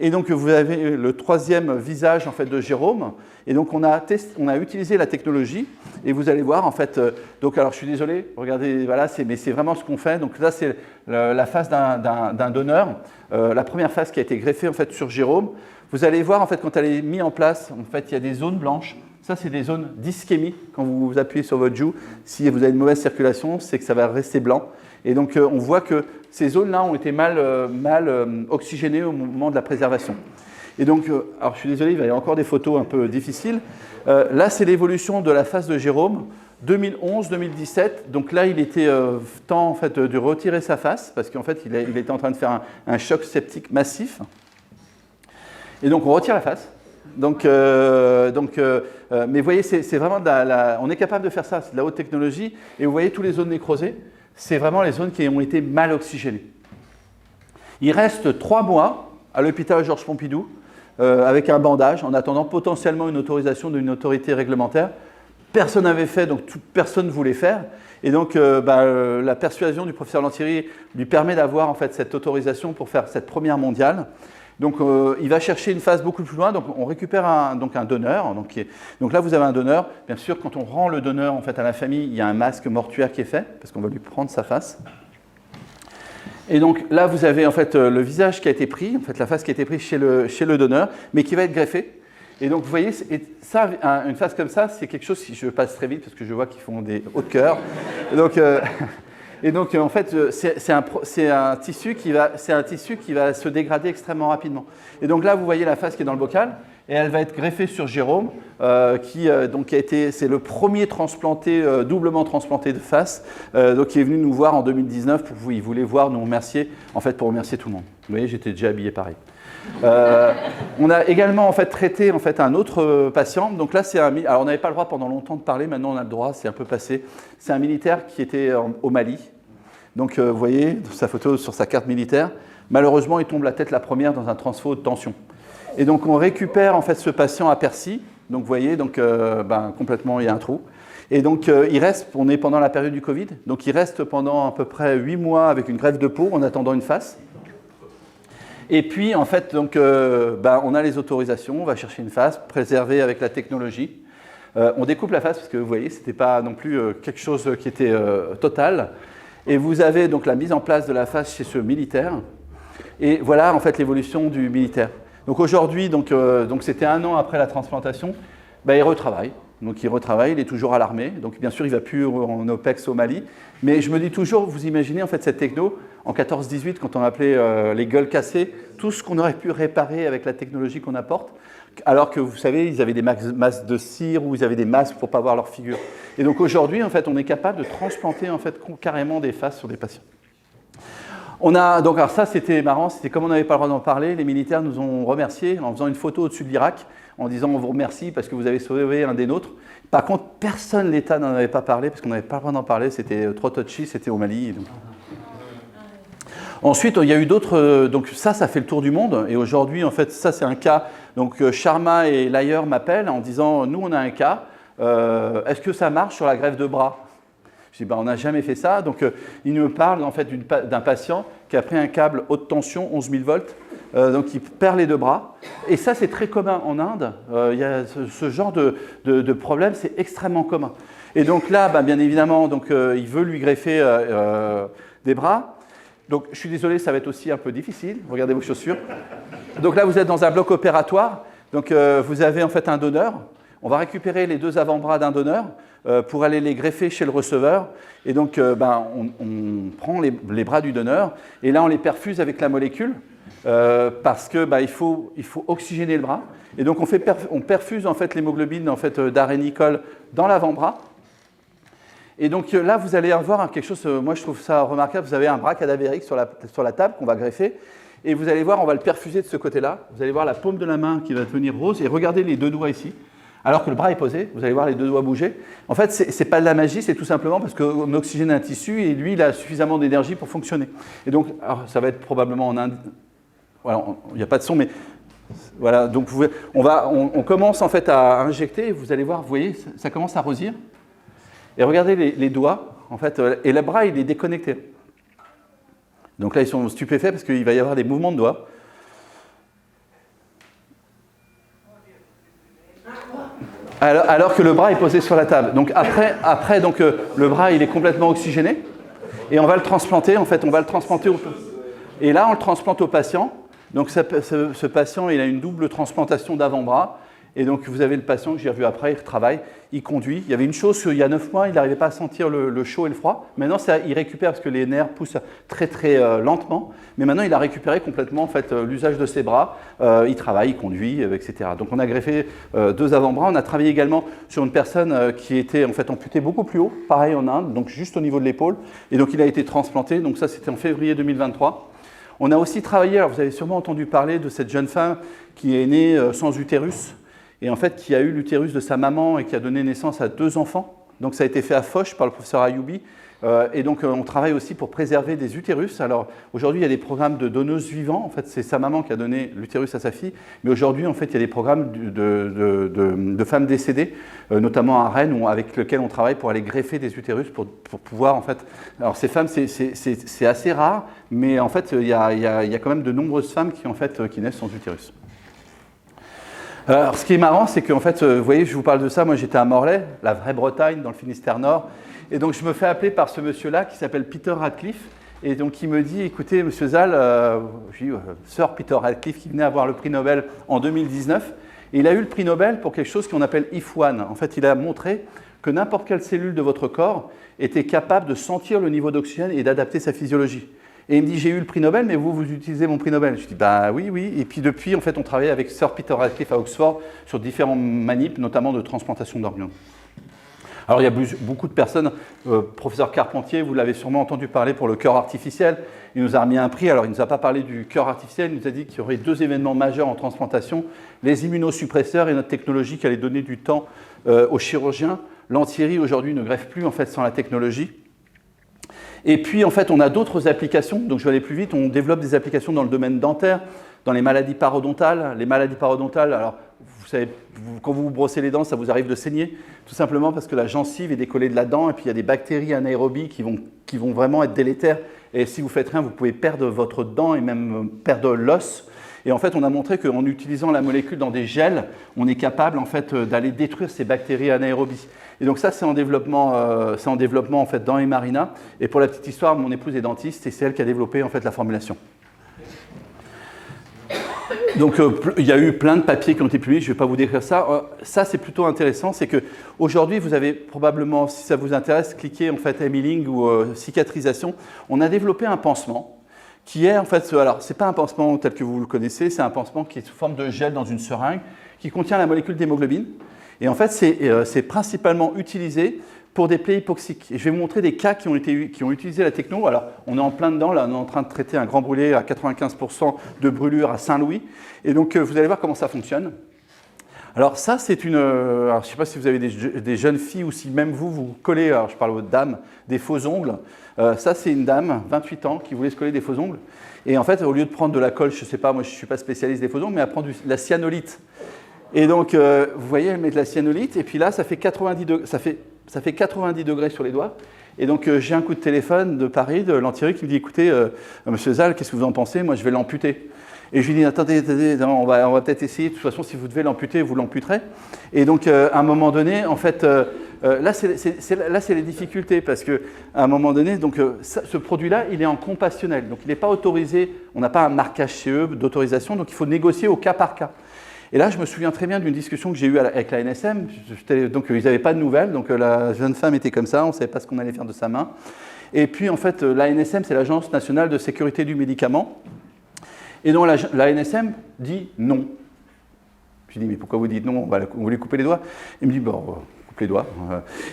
Et donc, vous avez le troisième visage en fait, de Jérôme. Et donc, on a utilisé la technologie. Et vous allez voir, en fait, donc, alors je suis désolé, regardez, voilà, mais c'est vraiment ce qu'on fait. Donc là, c'est la face d'un donneur. La première face qui a été greffée en fait, sur Jérôme. Vous allez voir, en fait, quand elle est mise en place, en fait, il y a des zones blanches. Ça, c'est des zones d'ischémie. Quand vous appuyez sur votre joue, si vous avez une mauvaise circulation, c'est que ça va rester blanc. Et donc, on voit que ces zones-là ont été mal oxygénées au moment de la préservation. Et donc, alors je suis désolé, il va y avoir encore des photos un peu difficiles. Là, c'est l'évolution de la face de Jérôme, 2011-2017. Donc là, il était temps en fait, de retirer sa face, parce qu'en fait, il était en train de faire un choc septique massif. Et donc, on retire la face. Donc, mais vous voyez, c'est vraiment on est capable de faire ça, c'est de la haute technologie. Et vous voyez, toutes les zones nécrosées, c'est vraiment les zones qui ont été mal oxygénées. Il reste 3 mois à l'hôpital Georges Pompidou avec un bandage en attendant potentiellement une autorisation d'une autorité réglementaire. Personne n'avait fait, donc personne ne voulait faire. Et donc la persuasion du professeur Lantieri lui permet d'avoir en fait, cette autorisation pour faire cette première mondiale. Donc il va chercher une phase beaucoup plus loin, donc on récupère un donneur. Donc là vous avez un donneur, bien sûr quand on rend le donneur en fait, à la famille, il y a un masque mortuaire qui est fait, parce qu'on va lui prendre sa face. Et donc là vous avez en fait le visage qui a été pris, en fait la face qui a été prise chez le donneur, mais qui va être greffée. Et donc vous voyez, ça, une face comme ça, c'est quelque chose, si je passe très vite parce que je vois qu'ils font des hauts de cœur. Et donc, en fait, c'est un tissu qui va se dégrader extrêmement rapidement. Et donc là, vous voyez la face qui est dans le bocal, et elle va être greffée sur Jérôme, c'est le premier transplanté, doublement transplanté de face, donc qui est venu nous voir en 2019 il voulait nous remercier, en fait, pour remercier tout le monde. Vous voyez, j'étais déjà habillé pareil. On a également en fait, traité en fait, un autre patient. Donc là, alors on n'avait pas le droit pendant longtemps de parler, maintenant on a le droit, c'est un peu passé. C'est un militaire qui était au Mali. Donc vous voyez sa photo sur sa carte militaire. Malheureusement, il tombe la tête la première dans un transfo de tension. Et donc on récupère en fait, ce patient à Percy. Donc vous voyez, complètement il y a un trou. Et donc on est pendant la période du Covid. Donc il reste pendant à peu près 8 mois avec une greffe de peau en attendant une face. Et puis, en fait, donc, on a les autorisations, on va chercher une face, préservée avec la technologie. On découpe la face, parce que vous voyez, ce n'était pas non plus quelque chose qui était total. Et vous avez donc la mise en place de la face chez ce militaire. Et voilà, en fait, l'évolution du militaire. Donc aujourd'hui, donc c'était 1 an après la transplantation, il retravaille. Donc il retravaille, il est toujours à l'armée. Donc bien sûr, il ne va plus en OPEX au Mali. Mais je me dis toujours, vous imaginez en fait cette techno, en 14-18, quand on appelait les gueules cassées, tout ce qu'on aurait pu réparer avec la technologie qu'on apporte, alors que vous savez, ils avaient des masques de cire ou ils avaient des masques pour ne pas voir leur figure. Et donc aujourd'hui, en fait, on est capable de transplanter en fait, carrément des faces sur des patients. Alors ça, c'était marrant, c'était comme on n'avait pas le droit d'en parler, les militaires nous ont remerciés en faisant une photo au-dessus de l'Irak, en disant on vous remercie parce que vous avez sauvé un des nôtres. Par contre, personne, l'État n'en avait pas parlé, parce qu'on n'avait pas le droit d'en parler, c'était trop touchy, c'était au Mali. Donc. Ensuite, il y a eu d'autres, donc ça fait le tour du monde, et aujourd'hui, en fait, ça c'est un cas, donc Sharma et Layer m'appellent en disant, nous on a un cas, est-ce que ça marche sur la greffe de bras ? Je dis, on n'a jamais fait ça. Donc, il me parle en fait, d'un patient qui a pris un câble haute tension, 11 000 volts, donc il perd les 2 bras. Et ça, c'est très commun en Inde. Il y a ce genre de problème, c'est extrêmement commun. Et donc là, bien évidemment, il veut lui greffer des bras. Donc, je suis désolé, ça va être aussi un peu difficile. Regardez vos chaussures. Donc là, vous êtes dans un bloc opératoire. Donc, vous avez en fait un donneur. On va récupérer les 2 avant-bras d'un donneur pour aller les greffer chez le receveur. Et donc, on prend les bras du donneur et là, on les perfuse avec la molécule parce que il faut oxygéner le bras. Et donc, on perfuse en fait l'hémoglobine en fait, d'arénicole dans l'avant-bras. Et donc là, vous allez avoir quelque chose, moi je trouve ça remarquable, vous avez un bras cadavérique sur la table qu'on va greffer. Et vous allez voir, on va le perfuser de ce côté-là. Vous allez voir la paume de la main qui va devenir rose. Et regardez les 2 doigts ici. Alors que le bras est posé, vous allez voir les 2 doigts bouger. En fait, ce n'est pas de la magie, c'est tout simplement parce qu'on oxygène un tissu et lui, il a suffisamment d'énergie pour fonctionner. Et donc, alors, ça va être probablement en Inde. Voilà, il n'y a pas de son, mais voilà. Donc, on commence en fait à injecter et vous allez voir, vous voyez, ça commence à rosir. Et regardez les doigts, en fait, et le bras, il est déconnecté. Donc là, ils sont stupéfaits parce qu'il va y avoir des mouvements de doigts. Alors que le bras est posé sur la table. Donc après donc, le bras il est complètement oxygéné et on va le transplanter. En fait, on va le transplanter et là on le transplante au patient. Donc ce patient il a une double transplantation d'avant-bras. Et donc vous avez le patient que j'ai revu après, il travaille, il conduit. Il y avait une chose, il y a 9 mois, il n'arrivait pas à sentir le chaud et le froid. Maintenant, il récupère parce que les nerfs poussent très très lentement. Mais maintenant, il a récupéré complètement en fait, l'usage de ses bras. Il travaille, il conduit, etc. Donc on a greffé 2 avant-bras. On a travaillé également sur une personne qui était en fait amputée beaucoup plus haut, pareil en Inde, donc juste au niveau de l'épaule. Et donc il a été transplanté. Donc ça, c'était en février 2023. On a aussi travaillé, alors vous avez sûrement entendu parler de cette jeune femme qui est née sans utérus. Et en fait, qui a eu l'utérus de sa maman et qui a donné naissance à 2 enfants. Donc ça a été fait à Foch par le professeur Ayoubi. Et donc on travaille aussi pour préserver des utérus. Alors aujourd'hui, il y a des programmes de donneuses vivantes. En fait, c'est sa maman qui a donné l'utérus à sa fille. Mais aujourd'hui, en fait, il y a des programmes de femmes décédées, notamment à Rennes, avec lesquels on travaille pour aller greffer des utérus pour pouvoir, en fait... Alors ces femmes, c'est assez rare, mais en fait, il y a quand même de nombreuses femmes qui naissent sans utérus. Alors, ce qui est marrant, c'est qu'en fait, vous voyez, je vous parle de ça, moi j'étais à Morlaix, la vraie Bretagne, dans le Finistère Nord, et donc je me fais appeler par ce monsieur-là qui s'appelle Peter Radcliffe, et donc il me dit, écoutez, monsieur Zal, Sir Peter Radcliffe qui venait avoir le prix Nobel en 2019, et il a eu le prix Nobel pour quelque chose qu'on appelle IF1. En fait, il a montré que n'importe quelle cellule de votre corps était capable de sentir le niveau d'oxygène et d'adapter sa physiologie. Et il me dit, j'ai eu le prix Nobel, mais vous utilisez mon prix Nobel. Je dis, bah oui. Et puis depuis, en fait, on travaille avec Sir Peter Radcliffe à Oxford sur différents manips, notamment de transplantation d'organes. Alors il y a beaucoup de personnes, professeur Carpentier, vous l'avez sûrement entendu parler pour le cœur artificiel. Il nous a remis un prix, alors il ne nous a pas parlé du cœur artificiel, il nous a dit qu'il y aurait 2 événements majeurs en transplantation, les immunosuppresseurs et notre technologie qui allait donner du temps aux chirurgiens. L'Anthierry aujourd'hui ne greffe plus en fait sans la technologie. Et puis, en fait, on a d'autres applications. Donc, je vais aller plus vite. On développe des applications dans le domaine dentaire, dans les maladies parodontales. Les maladies parodontales, alors, vous savez, quand vous vous brossez les dents, ça vous arrive de saigner, tout simplement parce que la gencive est décollée de la dent et puis il y a des bactéries anaérobies qui vont vraiment être délétères. Et si vous faites rien, vous pouvez perdre votre dent et même perdre l'os. Et en fait, on a montré qu'en utilisant la molécule dans des gels, on est capable en fait, d'aller détruire ces bactéries anaérobies. Et donc ça, c'est en développement en fait, dans Emarina. Et pour la petite histoire, mon épouse est dentiste et c'est elle qui a développé en fait, la formulation. Donc il y a eu plein de papiers qui ont été publiés, je ne vais pas vous décrire ça. Ça, c'est plutôt intéressant, c'est qu'aujourd'hui, vous avez probablement, si ça vous intéresse, cliquez en fait healing ou cicatrisation. On a développé un pansement qui est en fait, alors c'est pas un pansement tel que vous le connaissez, c'est un pansement qui est sous forme de gel dans une seringue qui contient la molécule d'hémoglobine. Et en fait, c'est principalement utilisé pour des plaies hypoxiques. Et je vais vous montrer des cas qui ont utilisé la techno. Alors, on est en plein dedans, là, on est en train de traiter un grand brûlé à 95% de brûlure à Saint-Louis. Et donc, vous allez voir comment ça fonctionne. Alors ça, c'est une... Alors, je ne sais pas si vous avez des jeunes filles ou si même vous collez, alors je parle aux dames, des faux ongles. Ça, c'est une dame, 28 ans, qui voulait se coller des faux ongles. Et en fait, au lieu de prendre de la colle, je ne sais pas, moi je ne suis pas spécialiste des faux ongles, mais elle prend de la cyanolite. Et donc, vous voyez, elle met de la cyanolite, et puis là, ça fait 90 degrés sur les doigts. Et donc, j'ai un coup de téléphone de Paris, de l'Anthierry, qui me dit, écoutez, monsieur Zal, qu'est-ce que vous en pensez? Moi, je vais l'amputer. Et je lui dis, attendez, non, on va peut-être essayer. De toute façon, si vous devez l'amputer, vous l'amputerez. Et donc, à un moment donné, en fait, là, c'est les difficultés parce qu'à un moment donné, donc, ce produit-là, il est en compassionnel. Donc, il n'est pas autorisé. On n'a pas un marquage CE d'autorisation. Donc, il faut négocier au cas par cas. Et là, je me souviens très bien d'une discussion que j'ai eue avec la NSM. Donc, ils n'avaient pas de nouvelles. Donc, la jeune femme était comme ça. On ne savait pas ce qu'on allait faire de sa main. Et puis, en fait, la NSM, c'est l'Agence nationale de sécurité du médicament. Et donc, la NSM dit non. Je dis, mais pourquoi vous dites non? On va lui couper les doigts. Il me dit, bon, on coupe les doigts.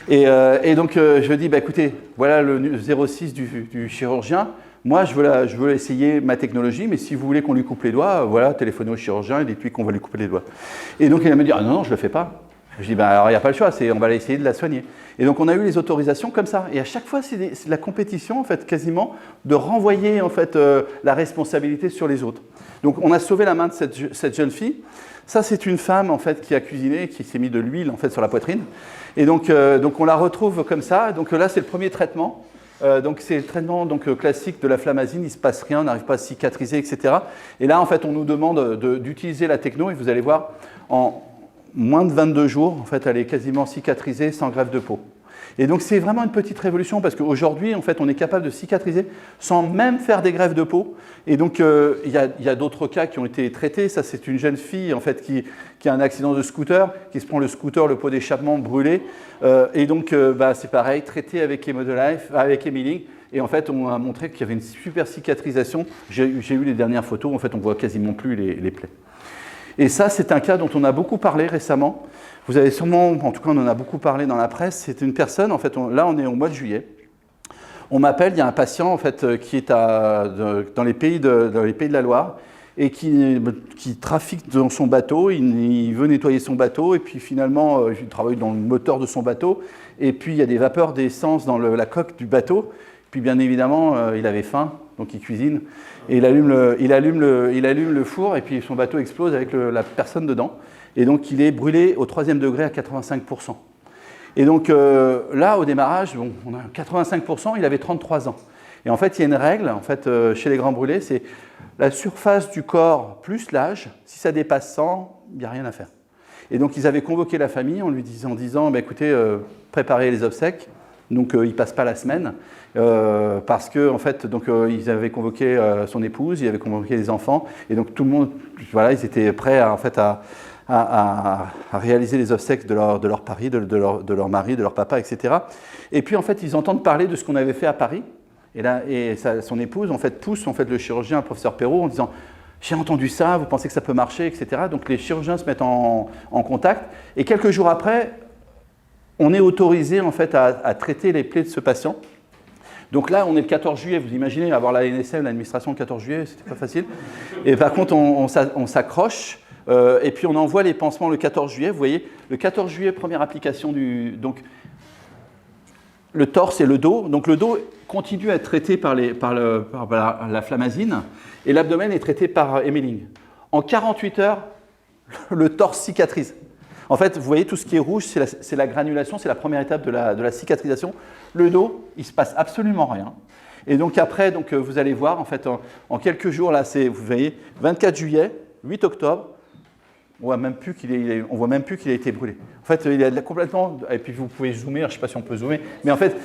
Et donc, je lui dis, bah, écoutez, voilà le 06 du chirurgien. Moi, je veux essayer ma technologie, mais si vous voulez qu'on lui coupe les doigts, voilà, téléphonez au chirurgien et dites-lui qu'on va lui couper les doigts. Et donc, il va me dire, ah non, je ne le fais pas. Je dis, bah, alors il n'y a pas le choix, on va essayer de la soigner. Et donc, on a eu les autorisations comme ça. Et à chaque fois, c'est la compétition, en fait, quasiment, de renvoyer, en fait, la responsabilité sur les autres. Donc, on a sauvé la main de cette jeune fille. Ça, c'est une femme, en fait, qui a cuisiné, qui s'est mis de l'huile, en fait, sur la poitrine. Et donc on la retrouve comme ça. Donc là, c'est le premier traitement. Donc c'est le traitement classique de la flamazine, il ne se passe rien, on n'arrive pas à cicatriser, etc. Et là, en fait, on nous demande d'utiliser la techno, et vous allez voir, moins de 22 jours, en fait, elle est quasiment cicatrisée sans greffe de peau. Et donc, c'est vraiment une petite révolution parce qu'aujourd'hui, en fait, on est capable de cicatriser sans même faire des greffes de peau. Et donc, il y a d'autres cas qui ont été traités. Ça, c'est une jeune fille, en fait, qui a un accident de scooter, qui se prend le scooter, le pot d'échappement brûlé. Et donc, c'est pareil, traité avec Hémodelife, avec Emiling. Et en fait, on a montré qu'il y avait une super cicatrisation. J'ai eu les dernières photos. En fait, on voit quasiment plus les plaies. Et ça, c'est un cas dont on a beaucoup parlé récemment. Vous avez sûrement, en tout cas, on en a beaucoup parlé dans la presse. C'est une personne, en fait, là, on est au mois de juillet. On m'appelle, il y a un patient, en fait, qui est dans les pays de la Loire et qui trafique dans son bateau. Il veut nettoyer son bateau et puis finalement, il travaille dans le moteur de son bateau. Et puis, il y a des vapeurs d'essence dans la coque du bateau. Puis, bien évidemment, il avait faim, donc il cuisine. Et il allume le four et puis son bateau explose avec la personne dedans. Et donc, il est brûlé au 3e degré à 85%. Et donc, là, au démarrage, bon, on a 85%, il avait 33 ans. Et en fait, il y a une règle, en fait, chez les grands brûlés, c'est la surface du corps plus l'âge. Si ça dépasse 100, il n'y a rien à faire. Et donc, ils avaient convoqué la famille en lui disant écoutez, préparez les obsèques. Donc, il ne passe pas la semaine. Parce que, en fait, donc, ils avaient convoqué son épouse, ils avaient convoqué les enfants. Et donc, tout le monde, voilà, ils étaient prêts, à réaliser les obsèques de leur mari, de leur mari, de leur papa, etc. Et puis, en fait, ils entendent parler de ce qu'on avait fait à Paris. Et son épouse, en fait, pousse le chirurgien, le professeur Perrault, en disant « J'ai entendu ça, vous pensez que ça peut marcher, etc. » Donc, les chirurgiens se mettent en contact. Et quelques jours après, on est autorisé, en fait, à traiter les plaies de ce patient. Donc là, on est le 14 juillet. Vous imaginez, avoir la NSM, l'administration, le 14 juillet, c'était pas facile. Et par contre, on s'accroche. Et puis on envoie les pansements le 14 juillet. Vous voyez, le 14 juillet, première application donc le torse et le dos. Donc le dos continue à être traité par la flamazine et l'abdomen est traité par Emiling. En 48 heures, le torse cicatrise. En fait, vous voyez, tout ce qui est rouge, c'est la granulation, c'est la première étape de la cicatrisation. Le dos, il ne se passe absolument rien. Et donc après, vous allez voir, en fait, en quelques jours, là, vous voyez, 24 juillet, 8 octobre, on voit même plus qu'il a été brûlé. En fait, il est complètement... Et puis, vous pouvez zoomer, je ne sais pas si on peut zoomer, mais en fait,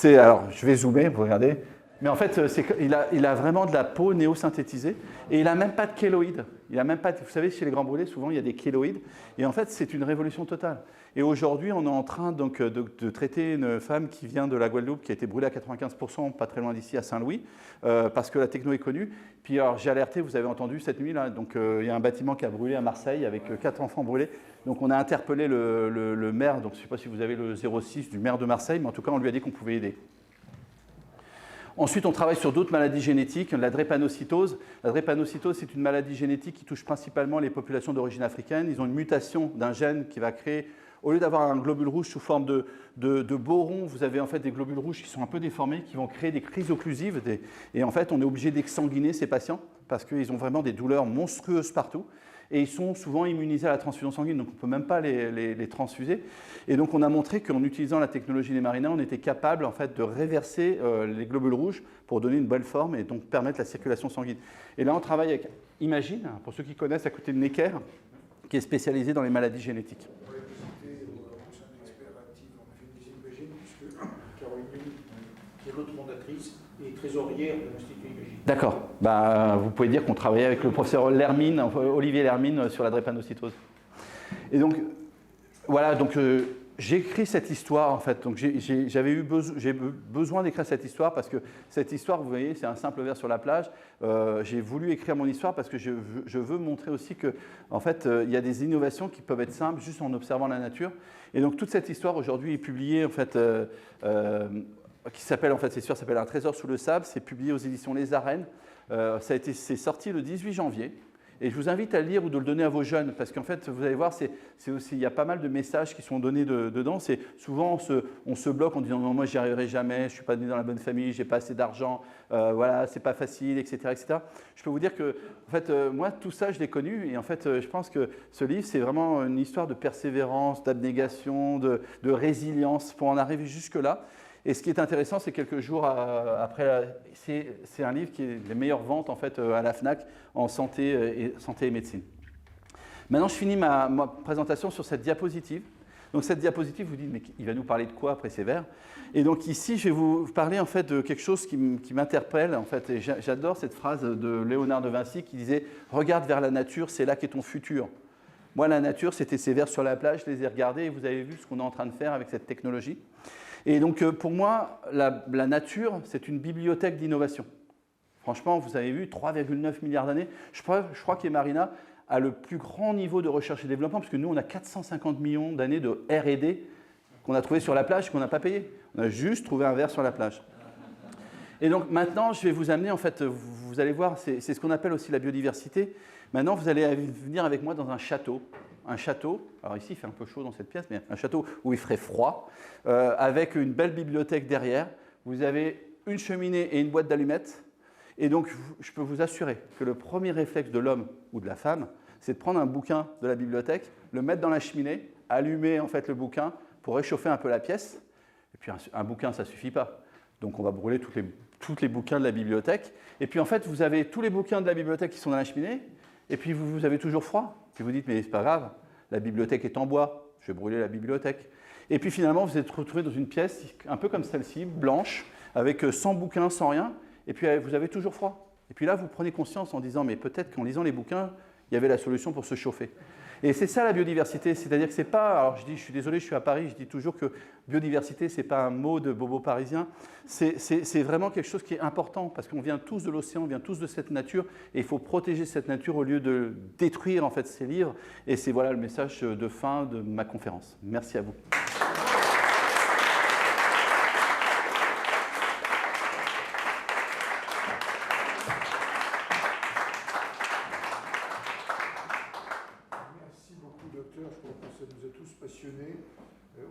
alors, je vais zoomer, vous regardez. Mais en fait, il a vraiment de la peau néosynthétisée et il n'a même pas de kéloïdes. Il a même pas vous savez, chez les grands brûlés, souvent, il y a des kéloïdes. Et en fait, c'est une révolution totale. Et aujourd'hui, on est en train donc, de traiter une femme qui vient de la Guadeloupe, qui a été brûlée à 95%, pas très loin d'ici, à Saint-Louis, parce que la techno est connue. Puis alors, j'ai alerté, vous avez entendu cette nuit, là, donc il y a un bâtiment qui a brûlé à Marseille avec 4 enfants brûlés. Donc on a interpellé le maire, donc je ne sais pas si vous avez le 06 du maire de Marseille, mais en tout cas, on lui a dit qu'on pouvait aider. Ensuite, on travaille sur d'autres maladies génétiques, la drépanocytose. La drépanocytose, c'est une maladie génétique qui touche principalement les populations d'origine africaine. Ils ont une mutation d'un gène qui va créer, au lieu d'avoir un globule rouge sous forme de boron, vous avez en fait des globules rouges qui sont un peu déformés, qui vont créer des crises occlusives. Et en fait, on est obligé d'exsanguiner ces patients parce qu'ils ont vraiment des douleurs monstrueuses partout. Et ils sont souvent immunisés à la transfusion sanguine, donc on ne peut même pas les transfuser. Et donc on a montré qu'en utilisant la technologie des Marina, on était capable en fait, de réverser les globules rouges pour donner une bonne forme et donc permettre la circulation sanguine. Et là on travaille avec Imagine, pour ceux qui connaissent, à côté de Necker, qui est spécialisé dans les maladies génétiques. On va visiter au sein de l'expert actif, on a fait une visite Imagine, puisque Caroline Nuit, qui est l'autre fondatrice, et trésorière de l'Institut Imagine. D'accord. Vous pouvez dire qu'on travaillait avec le professeur Olivier Lermine sur la drépanocytose. Et donc, voilà, j'ai écrit cette histoire, en fait. Donc, j'ai besoin d'écrire cette histoire parce que cette histoire, vous voyez, c'est un simple vers sur la plage. J'ai voulu écrire mon histoire parce que je veux montrer aussi que, en fait, il y a des innovations qui peuvent être simples juste en observant la nature. Et donc, toute cette histoire aujourd'hui est publiée, en fait, qui s'appelle, en fait, cette histoire s'appelle Un trésor sous le sable. C'est publié aux éditions Les Arènes. C'est sorti le 18 janvier. Et je vous invite à le lire ou de le donner à vos jeunes, parce qu'en fait, vous allez voir, il y a pas mal de messages qui sont donnés dedans. C'est souvent, on se bloque en disant « Non, moi, j'y arriverai jamais, je ne suis pas né dans la bonne famille, je n'ai pas assez d'argent, voilà, c'est pas facile, etc., etc. » Je peux vous dire que, en fait, moi, tout ça, je l'ai connu. Et en fait, je pense que ce livre, c'est vraiment une histoire de persévérance, d'abnégation, de résilience pour en arriver jusque-là. Et ce qui est intéressant, c'est quelques jours après, c'est un livre qui est les meilleures ventes en fait, à la FNAC en santé et médecine. Maintenant, je finis ma présentation sur cette diapositive. Donc cette diapositive, vous dites, mais il va nous parler de quoi après ces vers? Et donc ici, je vais vous parler en fait de quelque chose qui m'interpelle. En fait, et j'adore cette phrase de Léonard de Vinci qui disait « Regarde vers la nature, c'est là qu'est ton futur ». Moi, la nature, c'était ces vers sur la plage, je les ai regardés et vous avez vu ce qu'on est en train de faire avec cette technologie. Et donc pour moi, la nature, c'est une bibliothèque d'innovation. Franchement, vous avez vu, 3,9 milliards d'années. Je crois qu'Emarina a le plus grand niveau de recherche et développement, parce que nous, on a 450 millions d'années de R&D qu'on a trouvé sur la plage, qu'on n'a pas payé. On a juste trouvé un ver sur la plage. Et donc maintenant, je vais vous amener, en fait, vous allez voir, c'est ce qu'on appelle aussi la biodiversité. Maintenant, vous allez venir avec moi dans un château. Un château, alors ici, il fait un peu chaud dans cette pièce, mais un château où il ferait froid, avec une belle bibliothèque derrière. Vous avez une cheminée et une boîte d'allumettes. Et donc, je peux vous assurer que le premier réflexe de l'homme ou de la femme, c'est de prendre un bouquin de la bibliothèque, le mettre dans la cheminée, allumer en fait le bouquin pour réchauffer un peu la pièce. Et puis un bouquin, ça ne suffit pas. Donc on va brûler tous les bouquins de la bibliothèque. Et puis en fait, vous avez tous les bouquins de la bibliothèque qui sont dans la cheminée, et puis vous avez toujours froid. Puis vous dites, mais c'est pas grave, la bibliothèque est en bois, je vais brûler la bibliothèque. Et puis finalement, vous êtes retrouvé dans une pièce un peu comme celle-ci, blanche, avec 100 bouquins, sans rien. Et puis, vous avez toujours froid. Et puis là, vous prenez conscience en disant, mais peut-être qu'en lisant les bouquins, il y avait la solution pour se chauffer. Et c'est ça la biodiversité, c'est-à-dire que c'est pas, alors je suis désolé, je suis à Paris, je dis toujours que biodiversité, c'est pas un mot de bobo parisien, c'est vraiment quelque chose qui est important, parce qu'on vient tous de l'océan, on vient tous de cette nature, et il faut protéger cette nature au lieu de détruire en fait ces livres. Et c'est voilà le message de fin de ma conférence. Merci à vous.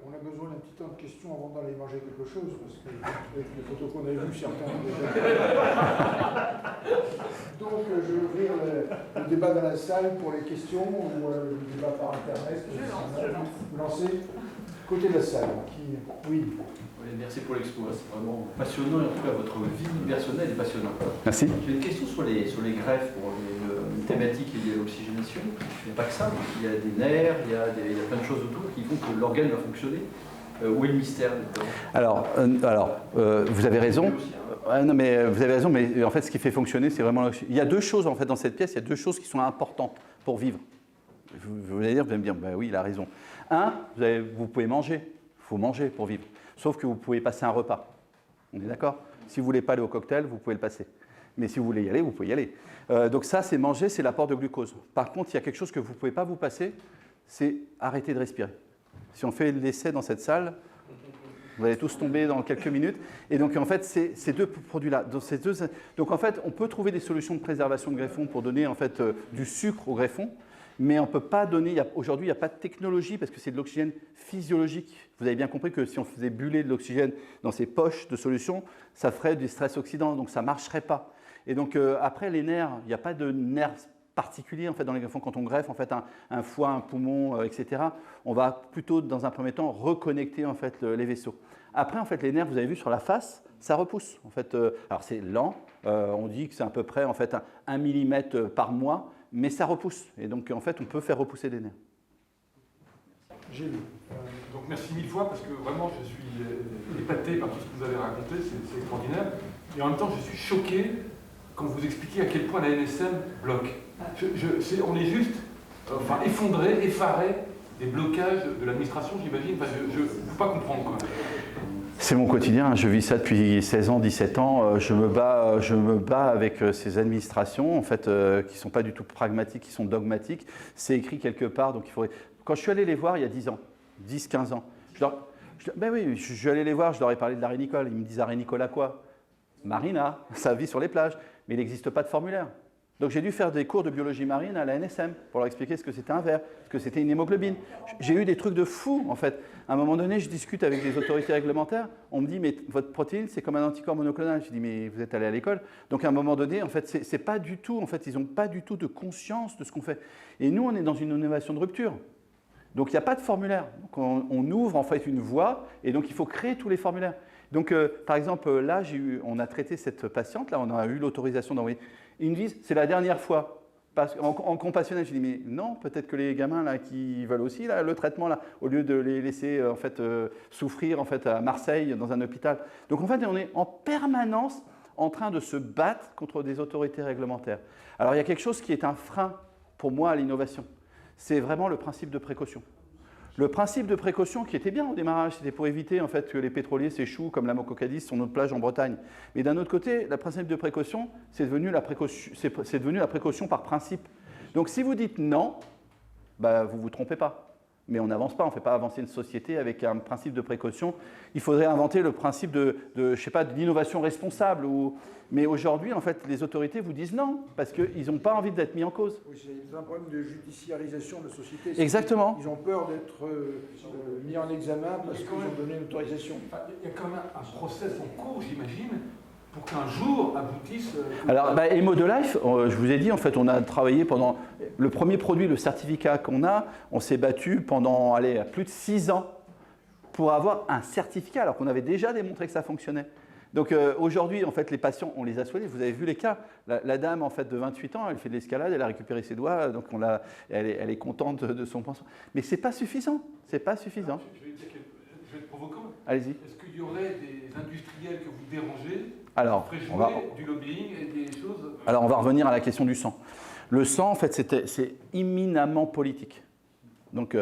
On a besoin d'un petit temps de questions avant d'aller manger quelque chose, parce que avec les photos qu'on a vues, certains ont déjà... Donc, je vais ouvrir le débat dans la salle pour les questions, ou le débat par Internet. Je lance. Vous lancez. Côté de la salle, Oui. Oui, merci pour l'expo, c'est vraiment passionnant, et en tout cas votre vie personnelle est passionnante. Merci. J'ai une question sur les greffes, pour une thématique liée à l'oxygénation. Il n'y a pas que ça, il y a des nerfs, il y a plein de choses autour qui font que l'organe va fonctionner. Où est le mystère Alors, vous avez raison. Non, mais vous avez raison, mais en fait, ce qui fait fonctionner, c'est vraiment... Il y a deux choses, en fait, dans cette pièce, il y a deux choses qui sont importantes pour vivre. Vous allez dire, vous allez me dire, ben oui, il a raison. Un, vous pouvez manger. Il faut manger pour vivre. Sauf que vous pouvez passer un repas. On est d'accord? Si vous ne voulez pas aller au cocktail, vous pouvez le passer. Mais si vous voulez y aller, vous pouvez y aller. Donc ça, c'est manger, c'est l'apport de glucose. Par contre, il y a quelque chose que vous ne pouvez pas vous passer, c'est arrêter de respirer. Si on fait l'essai dans cette salle, vous allez tous tomber dans quelques minutes. Et donc, en fait, ces deux produits-là. Donc, en fait, on peut trouver des solutions de préservation de greffons pour donner en fait, du sucre au greffon. Mais on ne peut pas donner, aujourd'hui, il n'y a pas de technologie parce que c'est de l'oxygène physiologique. Vous avez bien compris que si on faisait buller de l'oxygène dans ces poches de solution, ça ferait du stress oxydant, donc ça ne marcherait pas. Et donc après, les nerfs, il n'y a pas de nerfs particuliers en fait, dans les greffons. Quand on greffe en fait, un foie, un poumon, etc., on va plutôt, dans un premier temps, reconnecter en fait, les vaisseaux. Après, en fait, les nerfs, vous avez vu sur la face, ça repousse. En fait, alors c'est lent, on dit que c'est à peu près en fait, 1 mm par mois, mais ça repousse. Et donc, en fait, on peut faire repousser des nerfs. Gilles. Donc merci mille fois, parce que vraiment, je suis épaté par tout ce que vous avez raconté, c'est extraordinaire. Et en même temps, je suis choqué quand vous expliquez à quel point la NSM bloque. On est juste effondré, effaré des blocages de l'administration, j'imagine. Enfin, je ne peux pas comprendre, quoi. C'est mon quotidien, je vis ça depuis 16 ans, 17 ans. Je me bats avec ces administrations en fait, qui ne sont pas du tout pragmatiques, qui sont dogmatiques. C'est écrit quelque part, donc il faudrait... Quand je suis allé les voir il y a 10 ans, 10, 15 ans, ben oui, je suis allé les voir, je leur ai parlé de l'arrêt Nicole. Ils me disent arrêt Nicole à quoi? Marina, ça vit sur les plages, mais il n'existe pas de formulaire. Donc j'ai dû faire des cours de biologie marine à la NSM pour leur expliquer ce que c'était un ver, ce que c'était une hémoglobine. J'ai eu des trucs de fou en fait. À un moment donné, je discute avec des autorités réglementaires, on me dit mais votre protéine c'est comme un anticorps monoclonal. Je dis mais vous êtes allé à l'école. Donc à un moment donné, en fait, c'est pas du tout, en fait, ils n'ont pas du tout de conscience de ce qu'on fait. Et nous, on est dans une innovation de rupture. Donc il n'y a pas de formulaire. Donc, on ouvre en fait une voie et donc il faut créer tous les formulaires. Donc par exemple là, on a traité cette patiente, là on a eu l'autorisation d'envoyer. Ils me disent, c'est la dernière fois. en compassionnel, je dis mais non, peut-être que les gamins là qui veulent aussi là, le traitement là, au lieu de les laisser en fait souffrir en fait à Marseille dans un hôpital. Donc en fait, on est en permanence en train de se battre contre des autorités réglementaires. Alors il y a quelque chose qui est un frein pour moi à l'innovation. C'est vraiment le principe de précaution. Le principe de précaution qui était bien au démarrage, c'était pour éviter en fait que les pétroliers s'échouent comme la Mococadis sur notre plage en Bretagne. Mais d'un autre côté, le principe de précaution, c'est devenu la précaution par principe. Donc si vous dites non, bah, vous ne vous trompez pas. Mais on n'avance pas, on ne fait pas avancer une société avec un principe de précaution. Il faudrait inventer le principe je sais pas, de l'innovation responsable. Mais aujourd'hui, en fait, les autorités vous disent non, parce qu'ils n'ont pas envie d'être mis en cause. Oui, c'est un problème de judiciarisation de la société. Exactement. Ils ont peur d'être mis en examen parce qu'ils ont donné une autorisation. Il y a quand même un process en cours, j'imagine, pour qu'un jour aboutisse... Alors, Emo de Life, je vous ai dit, en fait, on a travaillé pendant... Le premier produit, le certificat qu'on a, on s'est battu pendant plus de 6 ans pour avoir un certificat, alors qu'on avait déjà démontré que ça fonctionnait. Donc aujourd'hui, en fait, les patients, on les a soignés. Vous avez vu les cas. La dame, en fait, de 28 ans, elle fait de l'escalade, elle a récupéré ses doigts, donc elle est contente de son pension. Mais c'est pas suffisant. C'est pas suffisant. Je vais être provocant. Allez-y. Est-ce qu'il y aurait des industriels que vous dérangez Alors, qui feraient jouer du lobbying et des choses... Alors, on va revenir à la question du sang. Le sang, en fait, c'est éminemment politique. Donc,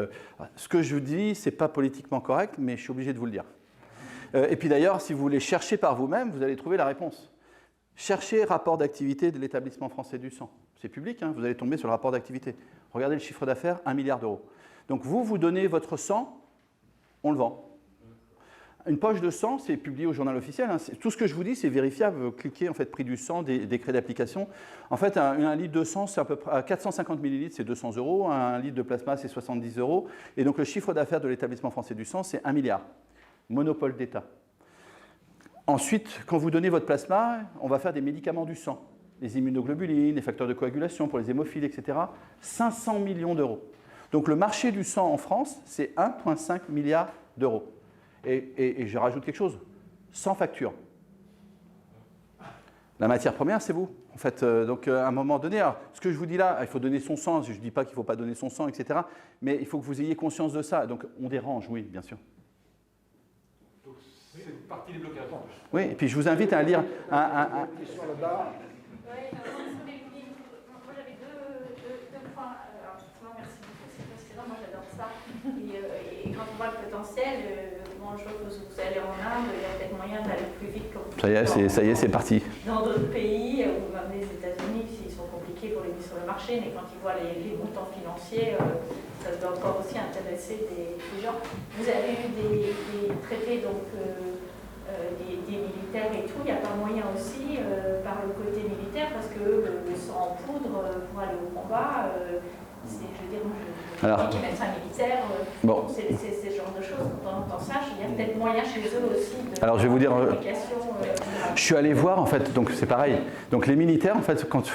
ce que je vous dis, c'est pas politiquement correct, mais je suis obligé de vous le dire. Et puis d'ailleurs, si vous voulez chercher par vous-même, vous allez trouver la réponse. Cherchez rapport d'activité de l'établissement français du sang. C'est public, hein, vous allez tomber sur le rapport d'activité. Regardez le chiffre d'affaires, 1 milliard d'euros. Donc vous donnez votre sang, on le vend. Une poche de sang, c'est publié au journal officiel. Hein. Tout ce que je vous dis, c'est vérifiable. Vous cliquez en fait prix du sang, décret d'application. En fait, un litre de sang, c'est à peu près 450 millilitres, c'est 200 €. Un litre de plasma, c'est 70 €. Et donc le chiffre d'affaires de l'établissement français du sang, c'est 1 milliard. Monopole d'État. Ensuite, quand vous donnez votre plasma, on va faire des médicaments du sang. Les immunoglobulines, les facteurs de coagulation pour les hémophiles, etc. 500 millions d'euros. Donc le marché du sang en France, c'est 1,5 milliard d'euros. Et je rajoute quelque chose, sans facture. La matière première, c'est vous. En fait, donc à un moment donné, alors, ce que je vous dis là, il faut donner son sang. Je ne dis pas qu'il ne faut pas donner son sang, etc. Mais il faut que vous ayez conscience de ça. Donc on dérange, oui, bien sûr. C'est une partie des blocages. Oui, et puis je vous invite à lire Une question là-bas. Oui, moi j'avais deux points. Alors justement, merci beaucoup, c'est passionnant, moi j'adore ça. Et quand on voit le potentiel, bon, je vois que vous allez en Inde, il y a peut-être moyen d'aller plus vite que vous. Ça y est, c'est parti. Dans d'autres pays, ou même les États-Unis, ils sont compliqués pour les mettre sur le marché, mais quand ils voient les montants financiers, ça doit encore aussi intéresser des gens. Vous avez eu des traités, donc des militaires et tout, il n'y a pas moyen aussi, par le côté militaire, parce que le sang en poudre pour aller au combat, je veux dire, moi je suis médecin militaire, bon. C'est ce genre de choses, quand on entend ça, il y a peut-être moyen chez eux aussi de... Alors je vais vous dire, je suis allé voir en fait, donc c'est pareil, donc les militaires en fait, quand...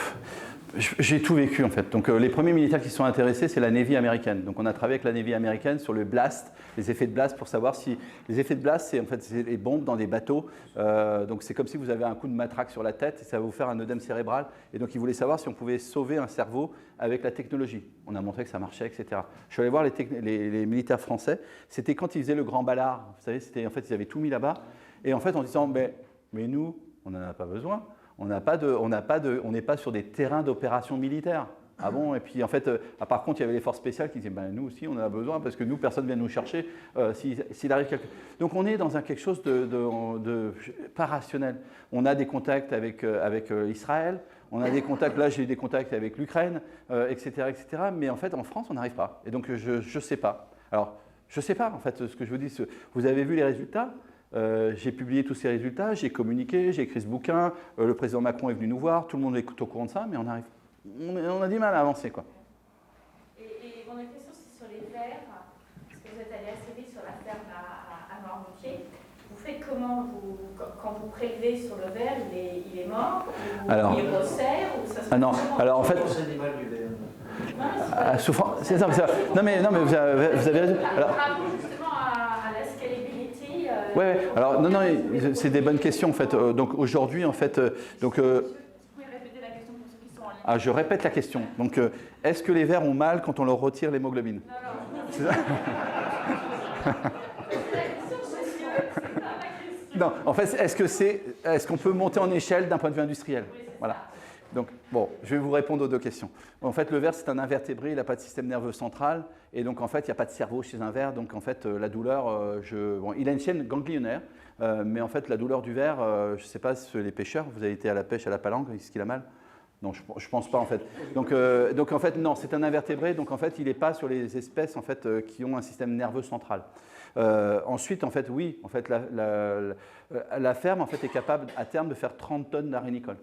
J'ai tout vécu en fait. Donc les premiers militaires qui sont intéressés, c'est la Navy américaine. Donc on a travaillé avec la Navy américaine sur le blast, les effets de blast pour savoir si les effets de blast, c'est en fait c'est les bombes dans des bateaux. Donc c'est comme si vous avez un coup de matraque sur la tête et ça va vous faire un œdème cérébral. Et donc ils voulaient savoir si on pouvait sauver un cerveau avec la technologie. On a montré que ça marchait, etc. Je suis allé voir les militaires français. C'était quand ils faisaient le grand ballard. Vous savez, c'était en fait ils avaient tout mis là-bas. Et en fait en disant mais nous, on n'en a pas besoin. On n'est pas sur des terrains d'opération militaire. Ah bon? Et puis en fait, par contre, il y avait les forces spéciales qui disaient nous aussi, on en a besoin parce que nous, personne ne vient nous chercher s'il arrive quelque chose. Donc on est dans quelque chose de pas rationnel. On a des contacts avec Israël, on a des contacts, là j'ai des contacts avec l'Ukraine, etc., etc. Mais en fait, en France, on n'arrive pas. Et donc je ne sais pas. Alors, je ne sais pas en fait ce que je vous dis. Vous avez vu les résultats? J'ai publié tous ces résultats, j'ai communiqué, j'ai écrit ce bouquin, le président Macron est venu nous voir, tout le monde est au courant de ça, mais on a du mal à avancer, quoi. Et mon question, c'est sur les vers, parce que vous êtes allé assez vite sur la ferme à Noirmoutier. Vous faites comment quand vous prélevez sur le ver, il est mort, ou alors, il resserre, ou ça se passe non, comment? alors en fait... Non, non mais vous avez raison. Alors, justement à la scalability. Ouais. Alors non, c'est des bonnes questions en fait. Donc aujourd'hui en fait, donc. Vous pouvez répéter la question pour ceux qui sont en Ah, je répète la question. Donc, est-ce que les vers ont mal quand on leur retire l'hémoglobine? Non. Non, en fait, est-ce qu'on peut monter en échelle d'un point de vue industriel? Voilà. Donc, bon, je vais vous répondre aux deux questions. En fait, le ver, c'est un invertébré, il n'a pas de système nerveux central, et donc, en fait, il n'y a pas de cerveau chez un ver, donc, en fait, la douleur, bon, il a une chaîne ganglionnaire, mais en fait, la douleur du ver, je ne sais pas si les pêcheurs, vous avez été à la pêche à la palangre, est-ce qu'il a mal? Non, je ne pense pas, en fait. Donc, en fait, non, c'est un invertébré, donc, en fait, il n'est pas sur les espèces, en fait, qui ont un système nerveux central. Ensuite, en fait, oui, en fait, la ferme, en fait, est capable, à terme, de faire 30 tonnes d'arénicole.